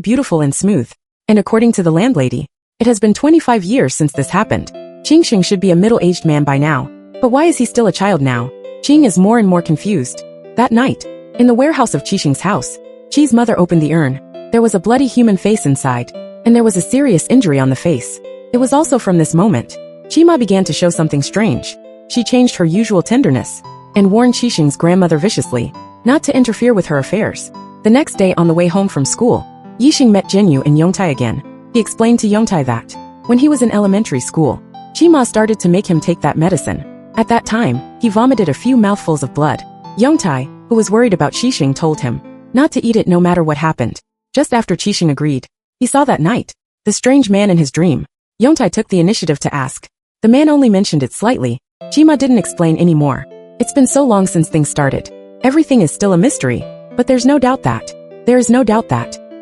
beautiful and smooth, and according to the landlady, it has been 25 years since this happened. Qixing should be a middle-aged man by now, but why is he still a child now? Qing is more and more confused. That night, in the warehouse of Qixing's house, Qi's mother opened the urn. There was a bloody human face inside, and there was a serious injury on the face. It was also from this moment, Qi Ma began to show something strange. She changed her usual tenderness, and warned Qixing's grandmother viciously not to interfere with her affairs. The next day on the way home from school, Yixing met Jinyu and Yongtai again. He explained to Yongtai that, when he was in elementary school, Qi Ma started to make him take that medicine. At that time, he vomited a few mouthfuls of blood. Yongtai, who was worried about Qixing, told him not to eat it no matter what happened. Just after Qixing agreed, he saw that night the strange man in his dream. Yongtai took the initiative to ask. The man only mentioned it slightly. Qi Ma didn't explain any more. It's been so long since things started. Everything is still a mystery, but there is no doubt that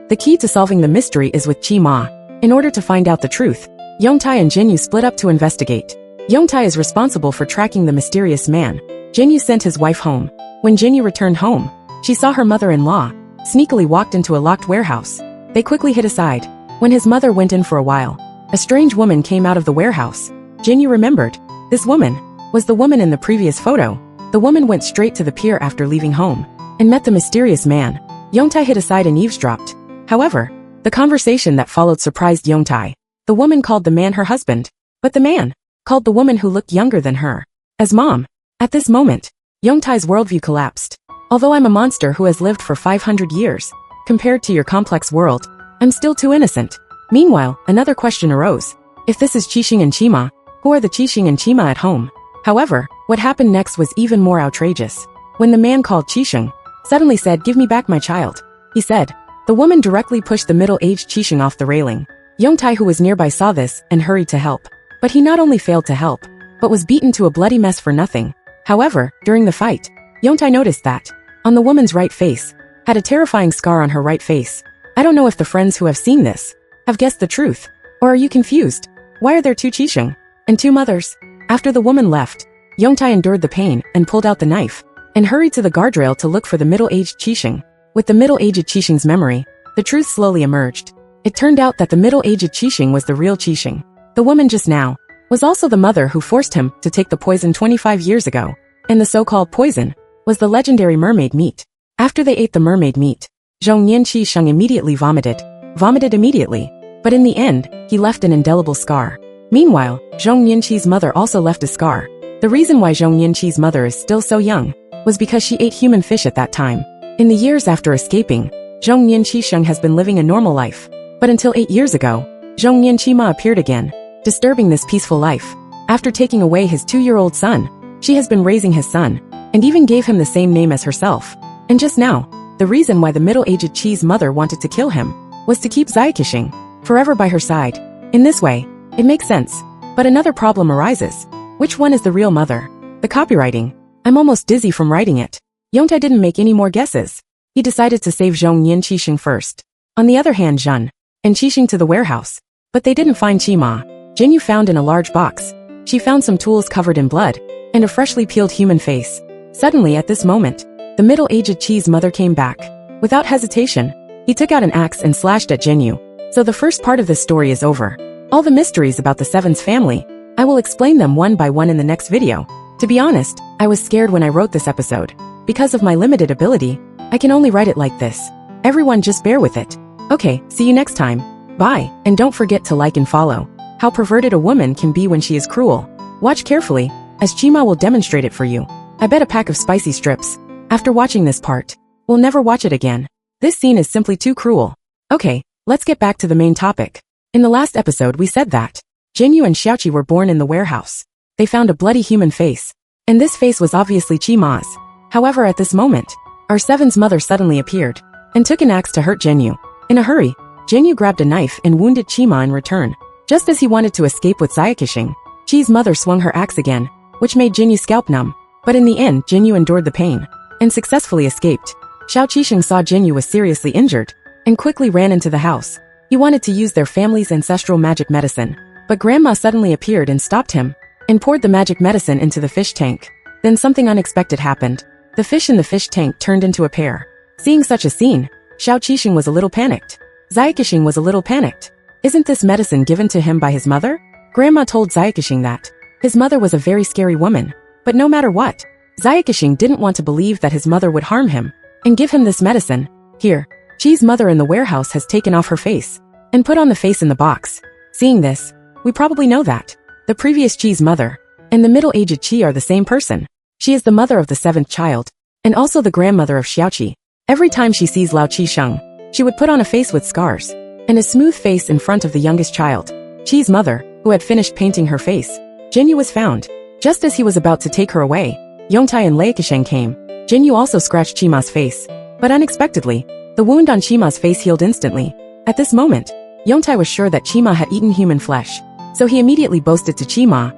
the key to solving the mystery is with Qi Ma. In order to find out the truth, Yongtai and Jinyu split up to investigate. Yongtai is responsible for tracking the mysterious man. Jinyu sent his wife home. When Jinyu returned home, she saw her mother-in-law sneakily walked into a locked warehouse. They quickly hid aside. When his mother went in for a while, a strange woman came out of the warehouse. Jinyu remembered. This woman was the woman in the previous photo. The woman went straight to the pier after leaving home and met the mysterious man. Yongtai hid aside and eavesdropped. However, the conversation that followed surprised Yongtai. The woman called the man her husband, but the man called the woman who looked younger than her as mom. At this moment, Yongtai's worldview collapsed. Although I'm a monster who has lived for 500 years, compared to your complex world, I'm still too innocent. Meanwhile, another question arose. If this is Qixing and Qi Ma, who are the Qixing and Qi Ma at home? However, what happened next was even more outrageous. When the man called Qixing suddenly said, "Give me back my child," he said. The woman directly pushed the middle-aged Qixing off the railing. Yongtai, who was nearby, saw this and hurried to help. But he not only failed to help, but was beaten to a bloody mess for nothing. However, during the fight, Yongtai noticed that, on the woman's right face, had a terrifying scar on her right face. I don't know if the friends who have seen this have guessed the truth. Or are you confused? Why are there two Qixing and two mothers? After the woman left, Yongtai endured the pain and pulled out the knife and hurried to the guardrail to look for the middle-aged Qixing. With the middle-aged Qixing's memory, the truth slowly emerged. It turned out that the middle-aged Qixing was the real Qixing. The woman just now was also the mother who forced him to take the poison 25 years ago. And the so-called poison was the legendary mermaid meat. After they ate the mermaid meat, Zhong Yanqi immediately vomited immediately. But in the end, he left an indelible scar. Meanwhile, Zhong Yanqi's mother also left a scar. The reason why Zhong Yanqi's mother is still so young was because she ate human fish at that time. In the years after escaping, Zhong Yanqi has been living a normal life. But until 8 years ago, Zhong Yanqi Ma appeared again, disturbing this peaceful life. After taking away his 2-year-old son, she has been raising his son, and even gave him the same name as herself. And just now, the reason why the middle-aged Qi's mother wanted to kill him was to keep Qixing forever by her side. In this way, it makes sense. But another problem arises. Which one is the real mother? The copywriting. I'm almost dizzy from writing it. Yongtai didn't make any more guesses. He decided to save Zhong Yanqi first. On the other hand, Zhen and Qixing to the warehouse. But they didn't find Qi Ma. Jinyu found in a large box. She found some tools covered in blood and a freshly peeled human face. Suddenly at this moment, the middle-aged Qi's mother came back. Without hesitation, he took out an axe and slashed at Jinyu. So the first part of this story is over. All the mysteries about the Seven's family, I will explain them one by one in the next video. To be honest, I was scared when I wrote this episode. Because of my limited ability, I can only write it like this. Everyone just bear with it. Okay, see you next time. Bye, and don't forget to like and follow. how perverted a woman can be when she is cruel. Watch carefully, as Chima will demonstrate it for you. I bet a pack of spicy strips. After watching this part, we'll never watch it again. This scene is simply too cruel. Okay, let's get back to the main topic. In the last episode we said that Jinyu and Xiaoqi were born in the warehouse. They found a bloody human face. And this face was obviously Chima's. However, at this moment, our Seven's mother suddenly appeared and took an axe to hurt Jinyu. In a hurry, Jinyu grabbed a knife and wounded Chima in return. Just as he wanted to escape with Xiaoqi, Chi's mother swung her axe again, which made Jinyu's scalp numb. But in the end, Jinyu endured the pain and successfully escaped. Xiao Qixing saw Jinyu was seriously injured and quickly ran into the house. He wanted to use their family's ancestral magic medicine, but Grandma suddenly appeared and stopped him and poured the magic medicine into the fish tank. Then something unexpected happened. The fish in the fish tank turned into a pear. Seeing such a scene, Xiao Qixing was a little panicked. Xiaoqi was a little panicked. Isn't this medicine given to him by his mother? Grandma told Xiaoqi that his mother was a very scary woman. But no matter what, Xiaoqi didn't want to believe that his mother would harm him and give him this medicine. Here, Chi's mother in the warehouse has taken off her face and put on the face in the box. Seeing this, we probably know that the previous Chi's mother and the middle-aged Chi are the same person. She is the mother of the seventh child and also the grandmother of Xiaoqi. Every time she sees Lao Qisheng, she would put on a face with scars and a smooth face in front of the youngest child. Chi's mother, who had finished painting her face, Jinyu was found. Just as he was about to take her away, Yongtai and Leikisheng came. Jinyu also scratched Chima's face, but unexpectedly, the wound on Chima's face healed instantly. At this moment, Yongtai was sure that Chima had eaten human flesh, so he immediately boasted to Chima,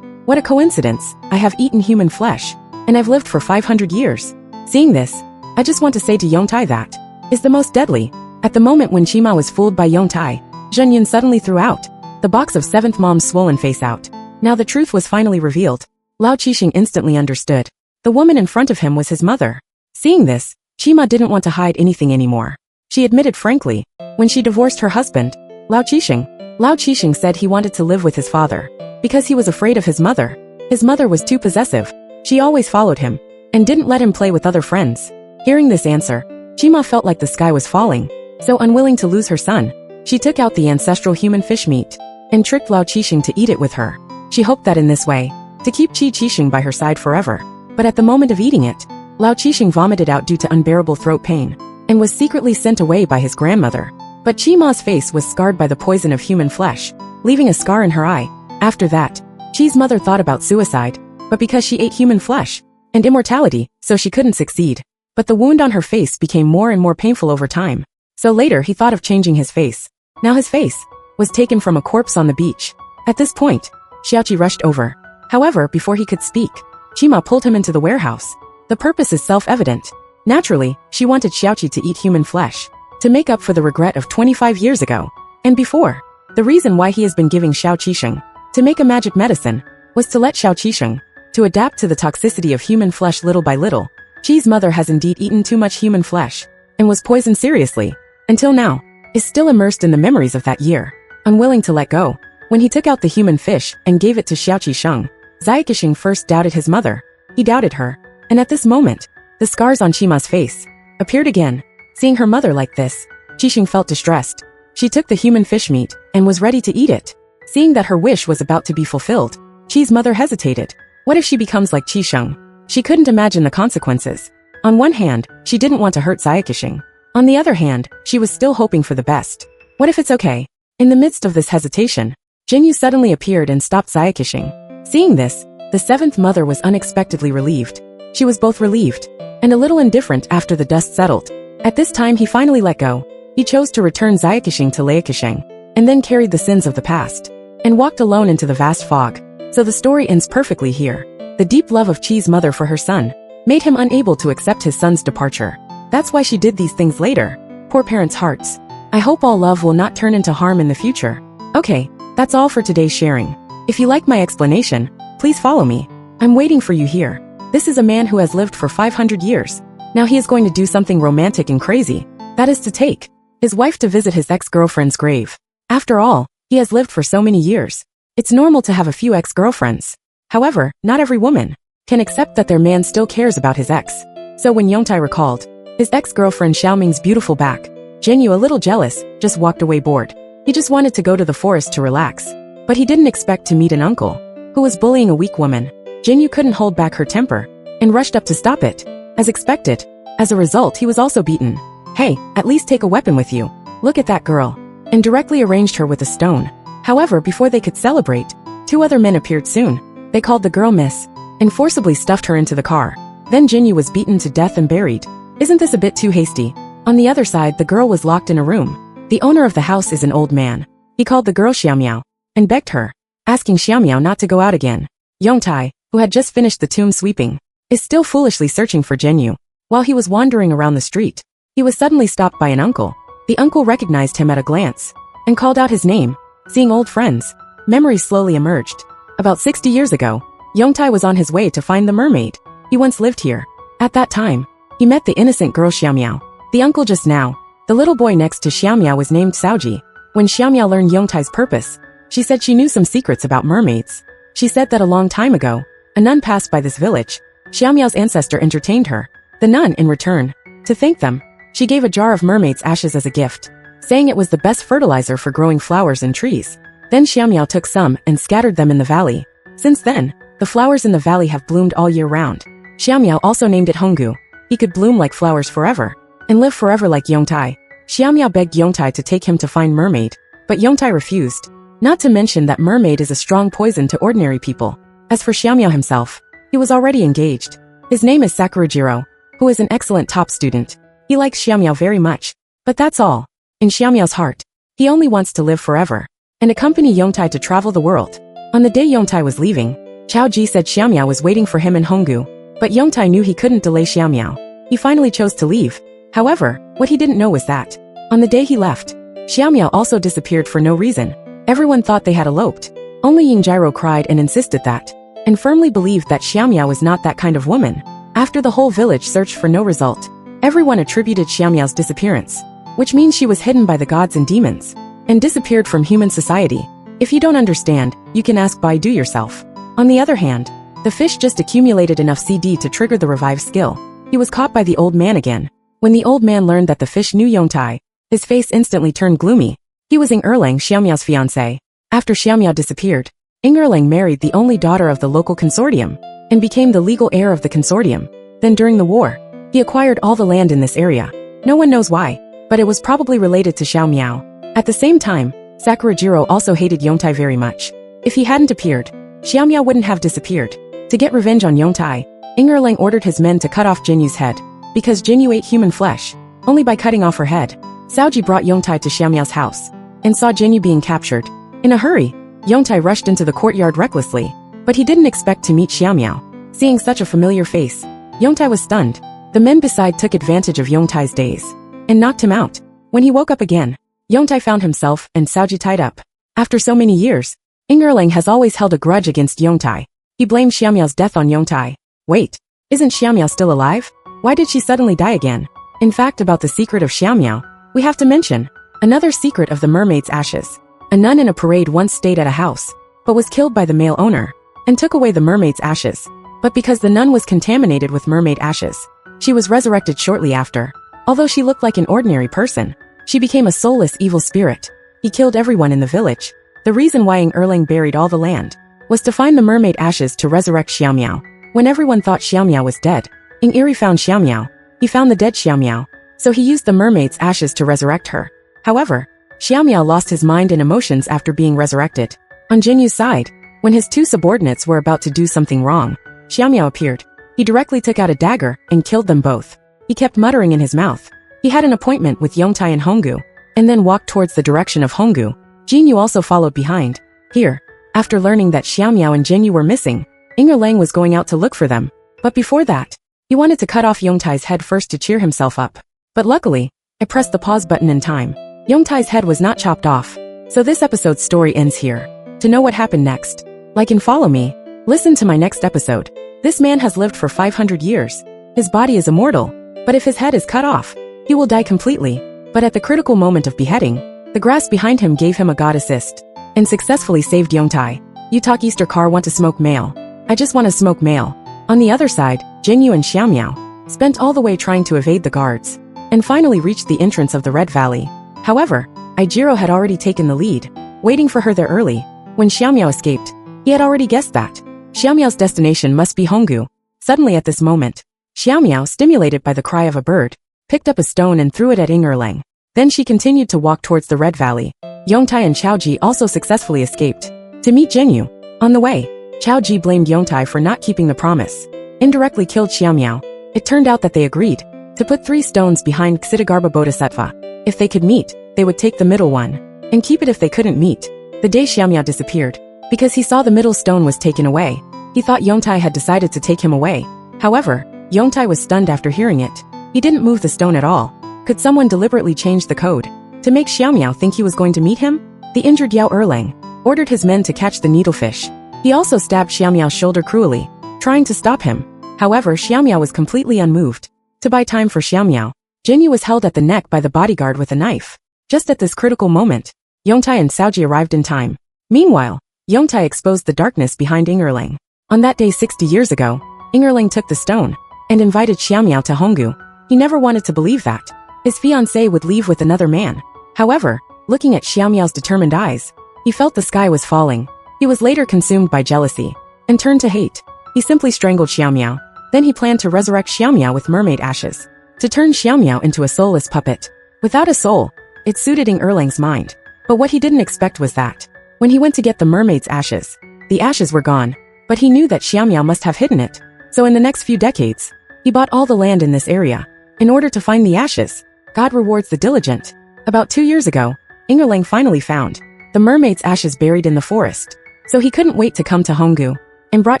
what a coincidence, I have eaten human flesh, and I've lived for 500 years. Seeing this, I just want to say to Yongtai that is the most deadly. At the moment when Chima was fooled by Yongtai, Zhenyun suddenly threw out the box of seventh mom's swollen face out. Now the truth was finally revealed. Lao Qixing instantly understood. The woman in front of him was his mother. Seeing this, Chima didn't want to hide anything anymore. She admitted frankly, when she divorced her husband, Lao Qixing said he wanted to live with his father because he was afraid of his mother. His mother was too possessive. She always followed him and didn't let him play with other friends. Hearing this answer, Chima felt like the sky was falling. So unwilling to lose her son, she took out the ancestral human fish meat and tricked Lao Qixing to eat it with her. She hoped that in this way, to keep Chi Qixing by her side forever. But at the moment of eating it, Lao Qixing vomited out due to unbearable throat pain and was secretly sent away by his grandmother. But Chima's face was scarred by the poison of human flesh, leaving a scar in her eye. After that, Chi's mother thought about suicide, but because she ate human flesh and immortality, so she couldn't succeed. But the wound on her face became more and more painful over time. So later he thought of changing his face. Now his face was taken from a corpse on the beach. At this point, Xiaoqi rushed over. However, before he could speak, Chima pulled him into the warehouse. The purpose is self-evident. Naturally, she wanted Xiaoqi to eat human flesh, to make up for the regret of 25 years ago. And before, the reason why he has been giving Xiao Qixing to make a magic medicine was to let Xiao Qixing to adapt to the toxicity of human flesh little by little. Chi's mother has indeed eaten too much human flesh and was poisoned seriously, until now, is still immersed in the memories of that year, unwilling to let go. When he took out the human fish and gave it to Xiao Qixing, Xiaoqixing first doubted his mother. He doubted her, and at this moment, the scars on Chima's face appeared again. Seeing her mother like this, Qixing felt distressed. She took the human fish meat and was ready to eat it. Seeing that her wish was about to be fulfilled, Chi's mother hesitated. What if she becomes like Qixing? She couldn't imagine the consequences. On one hand, she didn't want to hurt Xiaoqixing. On the other hand, she was still hoping for the best. What if it's okay? In the midst of this hesitation, Jinyu suddenly appeared and stopped Xiaoqixing. Seeing this, the seventh mother was unexpectedly relieved. She was both relieved and a little indifferent after the dust settled. At this time he finally let go. He chose to return Xiaoqixing to Leikisheng, and then carried the sins of the past, and walked alone into the vast fog. So the story ends perfectly here. The deep love of Chi's mother for her son made him unable to accept his son's departure. That's why she did these things later. Poor parents' hearts. I hope all love will not turn into harm in the future. Okay, that's all for today's sharing. If you like my explanation, please follow me. I'm waiting for you here. This is a man who has lived for 500 years. Now he is going to do something romantic and crazy. That is to take his wife to visit his ex-girlfriend's grave. After all, he has lived for so many years. It's normal to have a few ex-girlfriends. However, not every woman can accept that their man still cares about his ex. So when Yongtai recalled his ex-girlfriend Xiaoming's beautiful back, Jinyu, a little jealous, just walked away bored. He just wanted to go to the forest to relax. But he didn't expect to meet an uncle who was bullying a weak woman. Jinyu couldn't hold back her temper and rushed up to stop it. As expected. As a result, he was also beaten. "Hey, at least take a weapon with you. Look at that girl." And directly arranged her with a stone. However, before they could celebrate, 2 other men appeared soon. They called the girl Miss and forcibly stuffed her into the car. Then Jinyu was beaten to death and buried. Isn't this a bit too hasty? On the other side, the girl was locked in a room. The owner of the house is an old man. He called the girl Xiaomiao and begged her, asking Xiaomiao not to go out again. Yongtai, who had just finished the tomb sweeping, is still foolishly searching for Jinyu. While he was wandering around the street, he was suddenly stopped by an uncle. The uncle recognized him at a glance and called out his name. Seeing old friends, memories slowly emerged. About 60 years ago, Yongtai was on his way to find the mermaid. He once lived here. At that time, he met the innocent girl Xiaomiao. The uncle just now. The little boy next to Xiaomiao was named Xiaoji. When Xiaomiao learned Yongtai's purpose, she said she knew some secrets about mermaids. She said that a long time ago, a nun passed by this village. Xiaomiao's ancestor entertained her. The nun, in return, to thank them, she gave a jar of mermaid's ashes as a gift, saying it was the best fertilizer for growing flowers and trees. Then Xiaomiao took some and scattered them in the valley. Since then, the flowers in the valley have bloomed all year round. Xiaomiao also named it Honggu. He could bloom like flowers forever and live forever like Yongtai. Xiaomiao begged Yongtai to take him to find Mermaid, but Yongtai refused. Not to mention that Mermaid is a strong poison to ordinary people. As for Xiaomiao himself, he was already engaged. His name is Sakurajiro, who is an excellent top student. He likes Xiaomiao very much, but that's all. In Xiaomiao's heart, he only wants to live forever and accompany Yongtai to travel the world. On the day Yongtai was leaving, Chao Ji said Xiaomiao was waiting for him in Honggu, but Yongtai knew he couldn't delay Xiaomiao. He finally chose to leave. However, what he didn't know was that, on the day he left, Xiaomiao also disappeared for no reason. Everyone thought they had eloped. Only Yingjiro cried and insisted that, and firmly believed that Xiaomiao was not that kind of woman. After the whole village searched for no result, everyone attributed Xiaomiao's disappearance, which means she was hidden by the gods and demons, and disappeared from human society. If you don't understand, you can ask Baidu yourself. On the other hand, the fish just accumulated enough CD to trigger the revive skill. He was caught by the old man again. When the old man learned that the fish knew Yongtai, his face instantly turned gloomy. He was Ing Erlang, Xiaomiao's fiancé. After Xiaomiao disappeared, Ing Erlang married the only daughter of the local consortium, and became the legal heir of the consortium. Then during the war, he acquired all the land in this area. No one knows why, but it was probably related to Xiaomiao. At the same time, Sakurajiro also hated Yongtai very much. If he hadn't appeared, Xiaomiao wouldn't have disappeared. To get revenge on Yongtai, Ing Erlang ordered his men to cut off Jinyu's head, because Jinyu ate human flesh. Only by cutting off her head, Xiaoji brought Yongtai to Xiaomiao's house, and saw Jinyu being captured. In a hurry, Yongtai rushed into the courtyard recklessly, but he didn't expect to meet Xiaomiao. Seeing such a familiar face, Yongtai was stunned. The men beside took advantage of Yongtai's daze, and knocked him out. When he woke up again, Yongtai found himself and Xiaoji tied up. After so many years, Ing Erlang has always held a grudge against Yongtai. He blamed Xiaomiao's death on Yongtai. Wait, isn't Xiaomiao still alive? Why did she suddenly die again? In fact, about the secret of Xiaomiao, we have to mention another secret of the mermaid's ashes. A nun in a parade once stayed at a house, but was killed by the male owner, and took away the mermaid's ashes. But because the nun was contaminated with mermaid ashes, she was resurrected shortly after. Although she looked like an ordinary person, she became a soulless evil spirit. He killed everyone in the village. The reason why Ing Erlang buried all the land was to find the mermaid ashes to resurrect Xiaomiao. When everyone thought Xiaomiao was dead, Ing Eri found Xiaomiao. He found the dead Xiaomiao, so he used the mermaid's ashes to resurrect her. However, Xiaomiao lost his mind and emotions after being resurrected. On Jinyu's side, when his 2 subordinates were about to do something wrong, Xiaomiao appeared. He directly took out a dagger and killed them both. He kept muttering in his mouth. He had an appointment with Yongtai in Honggu, and then walked towards the direction of Honggu. Jinyu also followed behind. Here, after learning that Xiaomiao and Jinyu were missing, Ing Erlang was going out to look for them. But before that, he wanted to cut off Yongtai's head first to cheer himself up. But luckily, I pressed the pause button in time. Yongtai's head was not chopped off. So this episode's story ends here. To know what happened next, like and follow me. Listen to my next episode. This man has lived for 500 years. His body is immortal, but if his head is cut off, he will die completely. But at the critical moment of beheading, the grass behind him gave him a god assist, and successfully saved Yongtai. You talk Easter car want to smoke male. I just want to smoke male. On the other side, Jinyu and Xiaomiao spent all the way trying to evade the guards, and finally reached the entrance of the Red Valley. However, Ijiro had already taken the lead, waiting for her there early. When Xiaomiao escaped, he had already guessed that Xiaomiao's destination must be Honggu. Suddenly at this moment, Xiaomiao, stimulated by the cry of a bird, picked up a stone and threw it at Ying Erlang. Then she continued to walk towards the Red Valley. Yongtai and Xiaoji also successfully escaped to meet Zhenyu. On the way, Xiaoji blamed Yongtai for not keeping the promise, indirectly killed Xiaomiao. It turned out that they agreed to put 3 stones behind Ksitigarbha Bodhisattva. If they could meet, they would take the middle one, and keep it if they couldn't meet. The day Xiaomiao disappeared, because he saw the middle stone was taken away, he thought Yongtai had decided to take him away. However, Yongtai was stunned after hearing it. He didn't move the stone at all. Could someone deliberately change the code to make Xiaomiao think he was going to meet him? The injured Yao Erlang ordered his men to catch the needlefish. He also stabbed Xiaomiao's shoulder cruelly, trying to stop him. However, Xiaomiao was completely unmoved. To buy time for Xiaomiao, Zhenyu was held at the neck by the bodyguard with a knife. Just at this critical moment, Yongtai and Xiaoji arrived in time. Meanwhile, Yongtai exposed the darkness behind Ying Erlang. On that day 60 years ago, Ying Erlang took the stone and invited Xiaomiao to Honggu. He never wanted to believe that his fiancée would leave with another man. However, looking at Xiaomiao's determined eyes, he felt the sky was falling. He was later consumed by jealousy and turned to hate. He simply strangled Xiaomiao. Then he planned to resurrect Xiaomiao with mermaid ashes, to turn Xiaomiao into a soulless puppet. Without a soul, it suited Ying Erlang's mind. But what he didn't expect was that when he went to get the mermaid's ashes, the ashes were gone. But he knew that Xiaomiao must have hidden it. So in the next few decades, he bought all the land in this area in order to find the ashes. God rewards the diligent. About 2 years ago, Ying Erlang finally found the mermaid's ashes buried in the forest. So he couldn't wait to come to Honggu and brought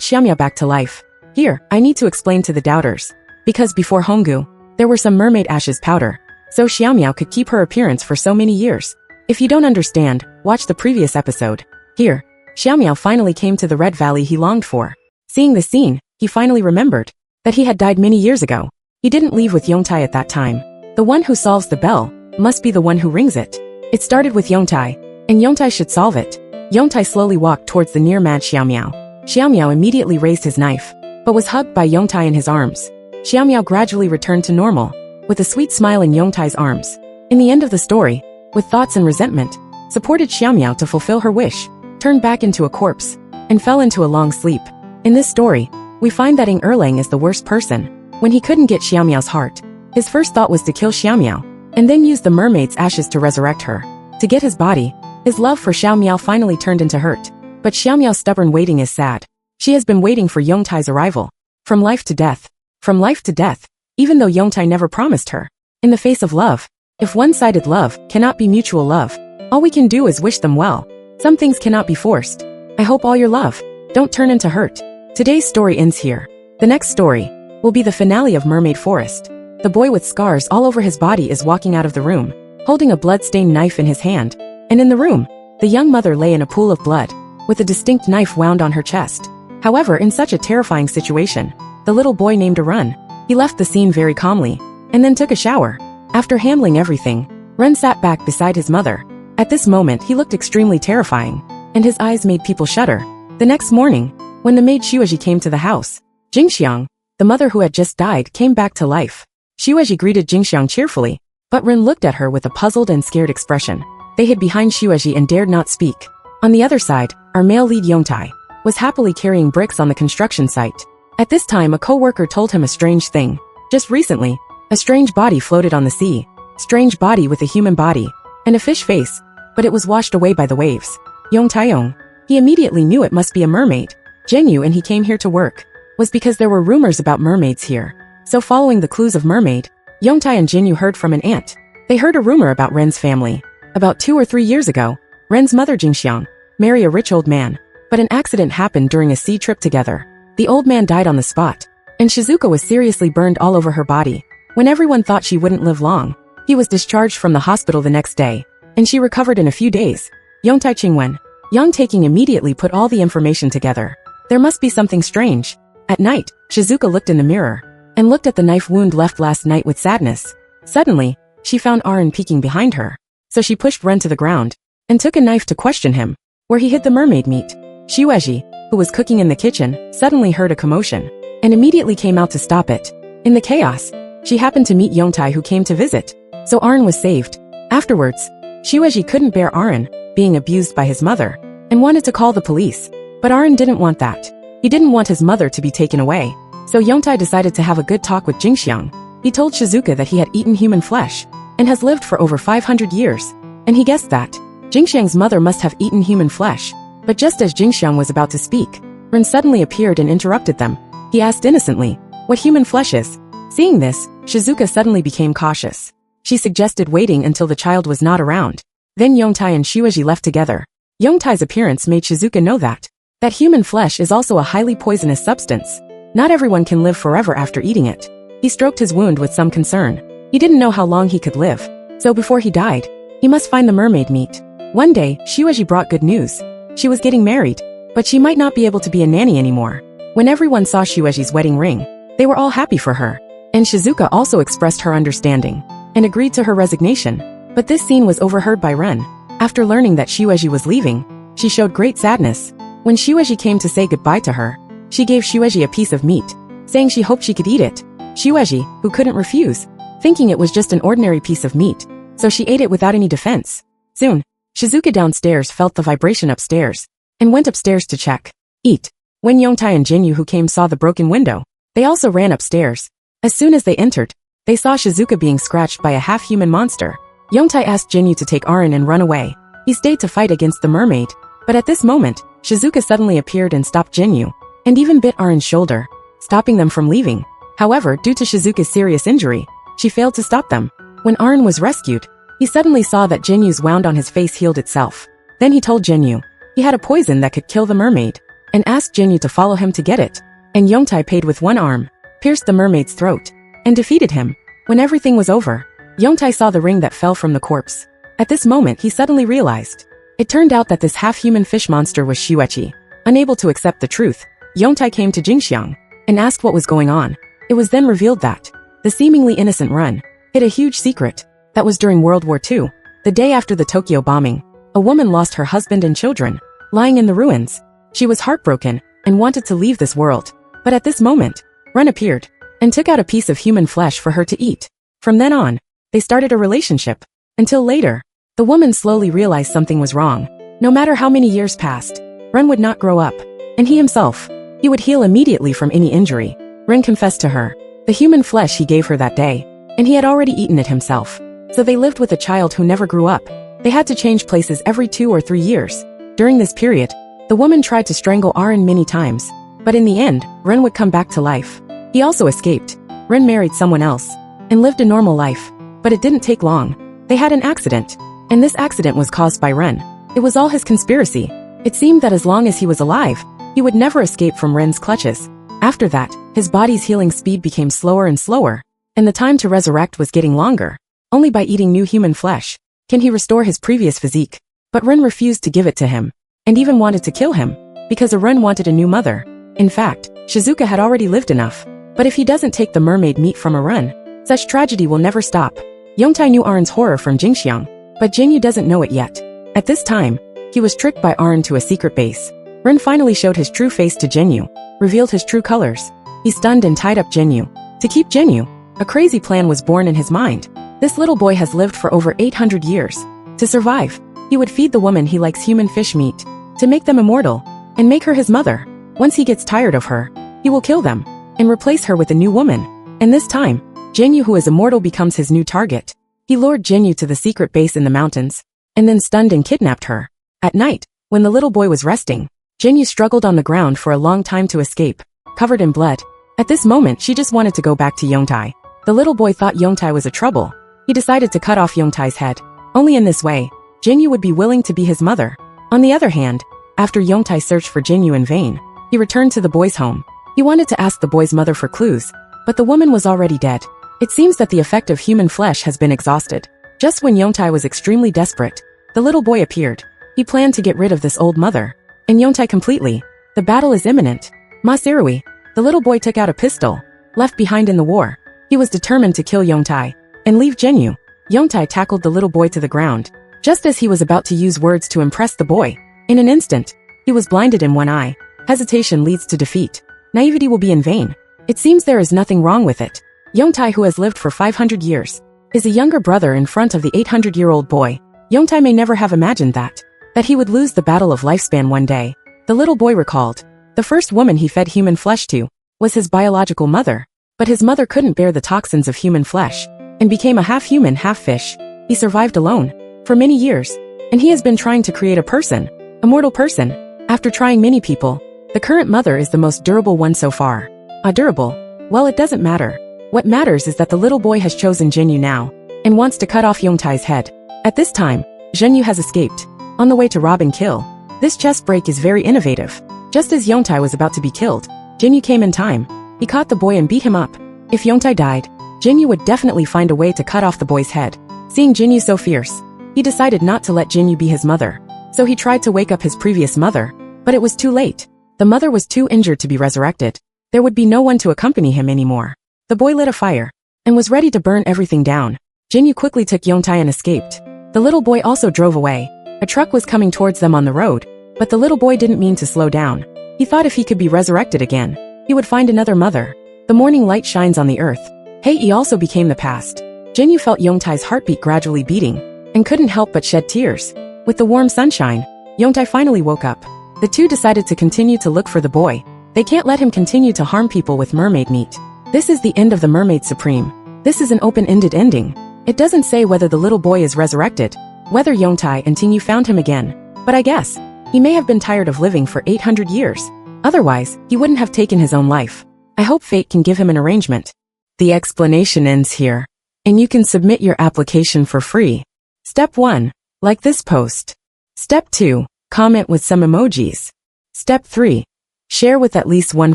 Xiaomiao back to life. Here, I need to explain to the doubters. Because before Honggu, there were some mermaid ashes powder, so Xiaomiao could keep her appearance for so many years. If you don't understand, watch the previous episode. Here, Xiaomiao finally came to the Red Valley he longed for. Seeing the scene, he finally remembered that he had died many years ago. He didn't leave with Yongtai at that time. The one who solves the bell must be the one who rings it. It started with Yongtai, and Yongtai should solve it. Yongtai slowly walked towards the near-mad Xiaomiao. Xiaomiao immediately raised his knife, but was hugged by Yongtai in his arms. Xiaomiao gradually returned to normal, with a sweet smile in Yongtai's arms. In the end of the story, with thoughts and resentment, supported Xiaomiao to fulfill her wish, turned back into a corpse, and fell into a long sleep. In this story, we find that Ying Erlang is the worst person. When he couldn't get Xiaomiao's heart, his first thought was to kill Xiaomiao, and then use the mermaid's ashes to resurrect her. To get his body, his love for Xiaomiao finally turned into hurt. But Xiaomiao's stubborn waiting is sad. She has been waiting for Yongtai's arrival. From life to death. From life to death, even though Yongtai never promised her. In the face of love, if one-sided love cannot be mutual love, all we can do is wish them well. Some things cannot be forced. I hope all your love don't turn into hurt. Today's story ends here. The next story will be the finale of Mermaid Forest. The boy with scars all over his body is walking out of the room, holding a blood-stained knife in his hand. And in the room, the young mother lay in a pool of blood, with a distinct knife wound on her chest. However, in such a terrifying situation, the little boy named Arun. He left the scene very calmly, and then took a shower. After handling everything, Ren sat back beside his mother. At this moment he looked extremely terrifying, and his eyes made people shudder. The next morning, when the maid Xueji came to the house, Jingxiang, the mother who had just died, came back to life. Xueji greeted Jingxiang cheerfully, but Ren looked at her with a puzzled and scared expression. They hid behind Xueji and dared not speak. On the other side, our male lead Yongtai was happily carrying bricks on the construction site. At this time a co-worker told him a strange thing. Just recently, a strange body floated on the sea. Strange body with a human body and a fish face, but it was washed away by the waves. Yongtai, he immediately knew it must be a mermaid. Zhenyu and he came here to work was because there were rumors about mermaids here. So following the clues of mermaid, Yongtai and Zhenyu heard from an aunt. They heard a rumor about Ren's family. About 2 or 3 years ago, Ren's mother Jingxiang married a rich old man, but an accident happened during a sea trip together. The old man died on the spot, and Shizuka was seriously burned all over her body. When everyone thought she wouldn't live long, he was discharged from the hospital the next day, and she recovered in a few days. Yongtai Qingwen, Yang Taking immediately put all the information together. There must be something strange. At night, Shizuka looked in the mirror, and looked at the knife wound left last night with sadness. Suddenly, she found Arin peeking behind her. So she pushed Ren to the ground, and took a knife to question him, where he hid the mermaid meat. Xueji, who was cooking in the kitchen, suddenly heard a commotion, and immediately came out to stop it. In the chaos, she happened to meet Yongtai who came to visit, so Arin was saved. Afterwards, Xueji couldn't bear Arin being abused by his mother, and wanted to call the police. But Arin didn't want that. He didn't want his mother to be taken away. So Yongtai decided to have a good talk with Jingxiang. He told Shizuka that he had eaten human flesh and has lived for over 500 years. And he guessed that Jingxiang's mother must have eaten human flesh. But just as Jingxiang was about to speak, Ren suddenly appeared and interrupted them. He asked innocently what human flesh is. Seeing this, Shizuka suddenly became cautious. She suggested waiting until the child was not around. Then Yongtai and Shueji left together. Yongtai's appearance made Shizuka know that human flesh is also a highly poisonous substance. Not everyone can live forever after eating it. He stroked his wound with some concern. He didn't know how long he could live. So before he died, he must find the mermaid meat. One day, Shueji brought good news. She was getting married, but she might not be able to be a nanny anymore. When everyone saw Shueji's wedding ring, they were all happy for her. And Shizuka also expressed her understanding and agreed to her resignation. But this scene was overheard by Ren. After learning that Shueji was leaving, she showed great sadness. When Shueji came to say goodbye to her, she gave Shueji a piece of meat, saying she hoped she could eat it. Shueji, who couldn't refuse, thinking it was just an ordinary piece of meat, so she ate it without any defense. Soon, Shizuka downstairs felt the vibration upstairs and went upstairs to check. Eat. When Yongtai and Jinyu who came saw the broken window, they also ran upstairs. As soon as they entered, they saw Shizuka being scratched by a half-human monster. Yongtai asked Jinyu to take Arin and run away. He stayed to fight against the mermaid. But at this moment, Shizuka suddenly appeared and stopped Jinyu, and even bit Arin's shoulder, stopping them from leaving. However, due to Shizuka's serious injury, she failed to stop them. When Arin was rescued, he suddenly saw that Jinyu's wound on his face healed itself. Then he told Jinyu he had a poison that could kill the mermaid, and asked Jinyu to follow him to get it. And Yongtai paid with one arm, pierced the mermaid's throat, and defeated him. When everything was over, Yongtai saw the ring that fell from the corpse. At this moment he suddenly realized. It turned out that this half-human fish monster was Shueji. Unable to accept the truth, Yongtai came to Jingxiang and asked what was going on. It was then revealed that the seemingly innocent Ren hid a huge secret. That was during World War II. The day after the Tokyo bombing, a woman lost her husband and children, lying in the ruins. She was heartbroken and wanted to leave this world. But at this moment, Ren appeared and took out a piece of human flesh for her to eat. From then on, they started a relationship. Until later, the woman slowly realized something was wrong. No matter how many years passed, Ren would not grow up. And he himself, he would heal immediately from any injury. Ren confessed to her the human flesh he gave her that day, and he had already eaten it himself. So they lived with a child who never grew up. They had to change places every 2 or 3 years. During this period, the woman tried to strangle Arin many times. But in the end, Ren would come back to life. He also escaped. Ren married someone else and lived a normal life. But it didn't take long. They had an accident. And this accident was caused by Ren. It was all his conspiracy. It seemed that as long as he was alive, he would never escape from Ren's clutches. After that, his body's healing speed became slower and slower, and the time to resurrect was getting longer. Only by eating new human flesh can he restore his previous physique. But Ren refused to give it to him, and even wanted to kill him, because Ren wanted a new mother. In fact, Shizuka had already lived enough. But if he doesn't take the mermaid meat from Ren, such tragedy will never stop. Yongtai knew Arin's horror from Jingxiang, but Jinyu doesn't know it yet. At this time, he was tricked by Arin to a secret base. Ren finally showed his true face to Jinyu, revealed his true colors. He stunned and tied up Jinyu. To keep Jinyu, a crazy plan was born in his mind. This little boy has lived for over 800 years. To survive, he would feed the woman he likes human fish meat, to make them immortal, and make her his mother. Once he gets tired of her, he will kill them, and replace her with a new woman. And this time, Jinyu who is immortal becomes his new target. He lured Jinyu to the secret base in the mountains, and then stunned and kidnapped her. At night, when the little boy was resting, Jinyu struggled on the ground for a long time to escape, covered in blood. At this moment she just wanted to go back to Yongtai. The little boy thought Yongtai was a trouble. He decided to cut off Yongtai's head. Only in this way, Jinyu would be willing to be his mother. On the other hand, after Yongtai searched for Jinyu in vain, he returned to the boy's home. He wanted to ask the boy's mother for clues, but the woman was already dead. It seems that the effect of human flesh has been exhausted. Just when Yongtai was extremely desperate, the little boy appeared. He planned to get rid of this old mother and Yongtai completely. The battle is imminent. Masirui, the little boy took out a pistol, left behind in the war. He was determined to kill Yongtai and leave Jinyu. Yongtai tackled the little boy to the ground. Just as he was about to use words to impress the boy, in an instant, he was blinded in one eye. Hesitation leads to defeat. Naivety will be in vain. It seems there is nothing wrong with it. Yongtai, who has lived for 500 years, is a younger brother in front of the 800-year-old boy. Yongtai may never have imagined that that he would lose the battle of lifespan one day. The little boy recalled. The first woman he fed human flesh to was his biological mother, but his mother couldn't bear the toxins of human flesh and became a half-human, half-fish. He survived alone for many years, and he has been trying to create a person, a mortal person. After trying many people, the current mother is the most durable one so far. Durable? Well, it doesn't matter. What matters is that the little boy has chosen Jinyu now and wants to cut off Yongtai's head. At this time, Jinyu has escaped, on the way to rob and kill. This chess break is very innovative. Just as Yongtai was about to be killed, Jinyu came in time. He caught the boy and beat him up. If Yongtai died, Jinyu would definitely find a way to cut off the boy's head. Seeing Jinyu so fierce, he decided not to let Jinyu be his mother. So he tried to wake up his previous mother, but it was too late. The mother was too injured to be resurrected. There would be no one to accompany him anymore. The boy lit a fire and was ready to burn everything down. Jinyu quickly took Yongtai and escaped. The little boy also drove away. A truck was coming towards them on the road, but the little boy didn't mean to slow down. He thought if he could be resurrected again, he would find another mother. The morning light shines on the earth. Hei also became the past. Jinyu felt Yongtai's heartbeat gradually beating and couldn't help but shed tears. With the warm sunshine, Yongtai finally woke up. The two decided to continue to look for the boy. They can't let him continue to harm people with mermaid meat. This is the end of the Mermaid Supreme. This is an open-ended ending. It doesn't say whether the little boy is resurrected, whether Yongtai and Tingyu found him again. But I guess, he may have been tired of living for 800 years. Otherwise, he wouldn't have taken his own life. I hope fate can give him an arrangement. The explanation ends here, and you can submit your application for free. Step 1. Like this post. Step 2. Comment with some emojis. Step 3. Share with at least one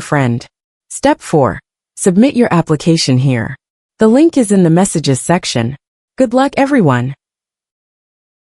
friend. Step 4. Submit your application here. The link is in the messages section. Good luck everyone.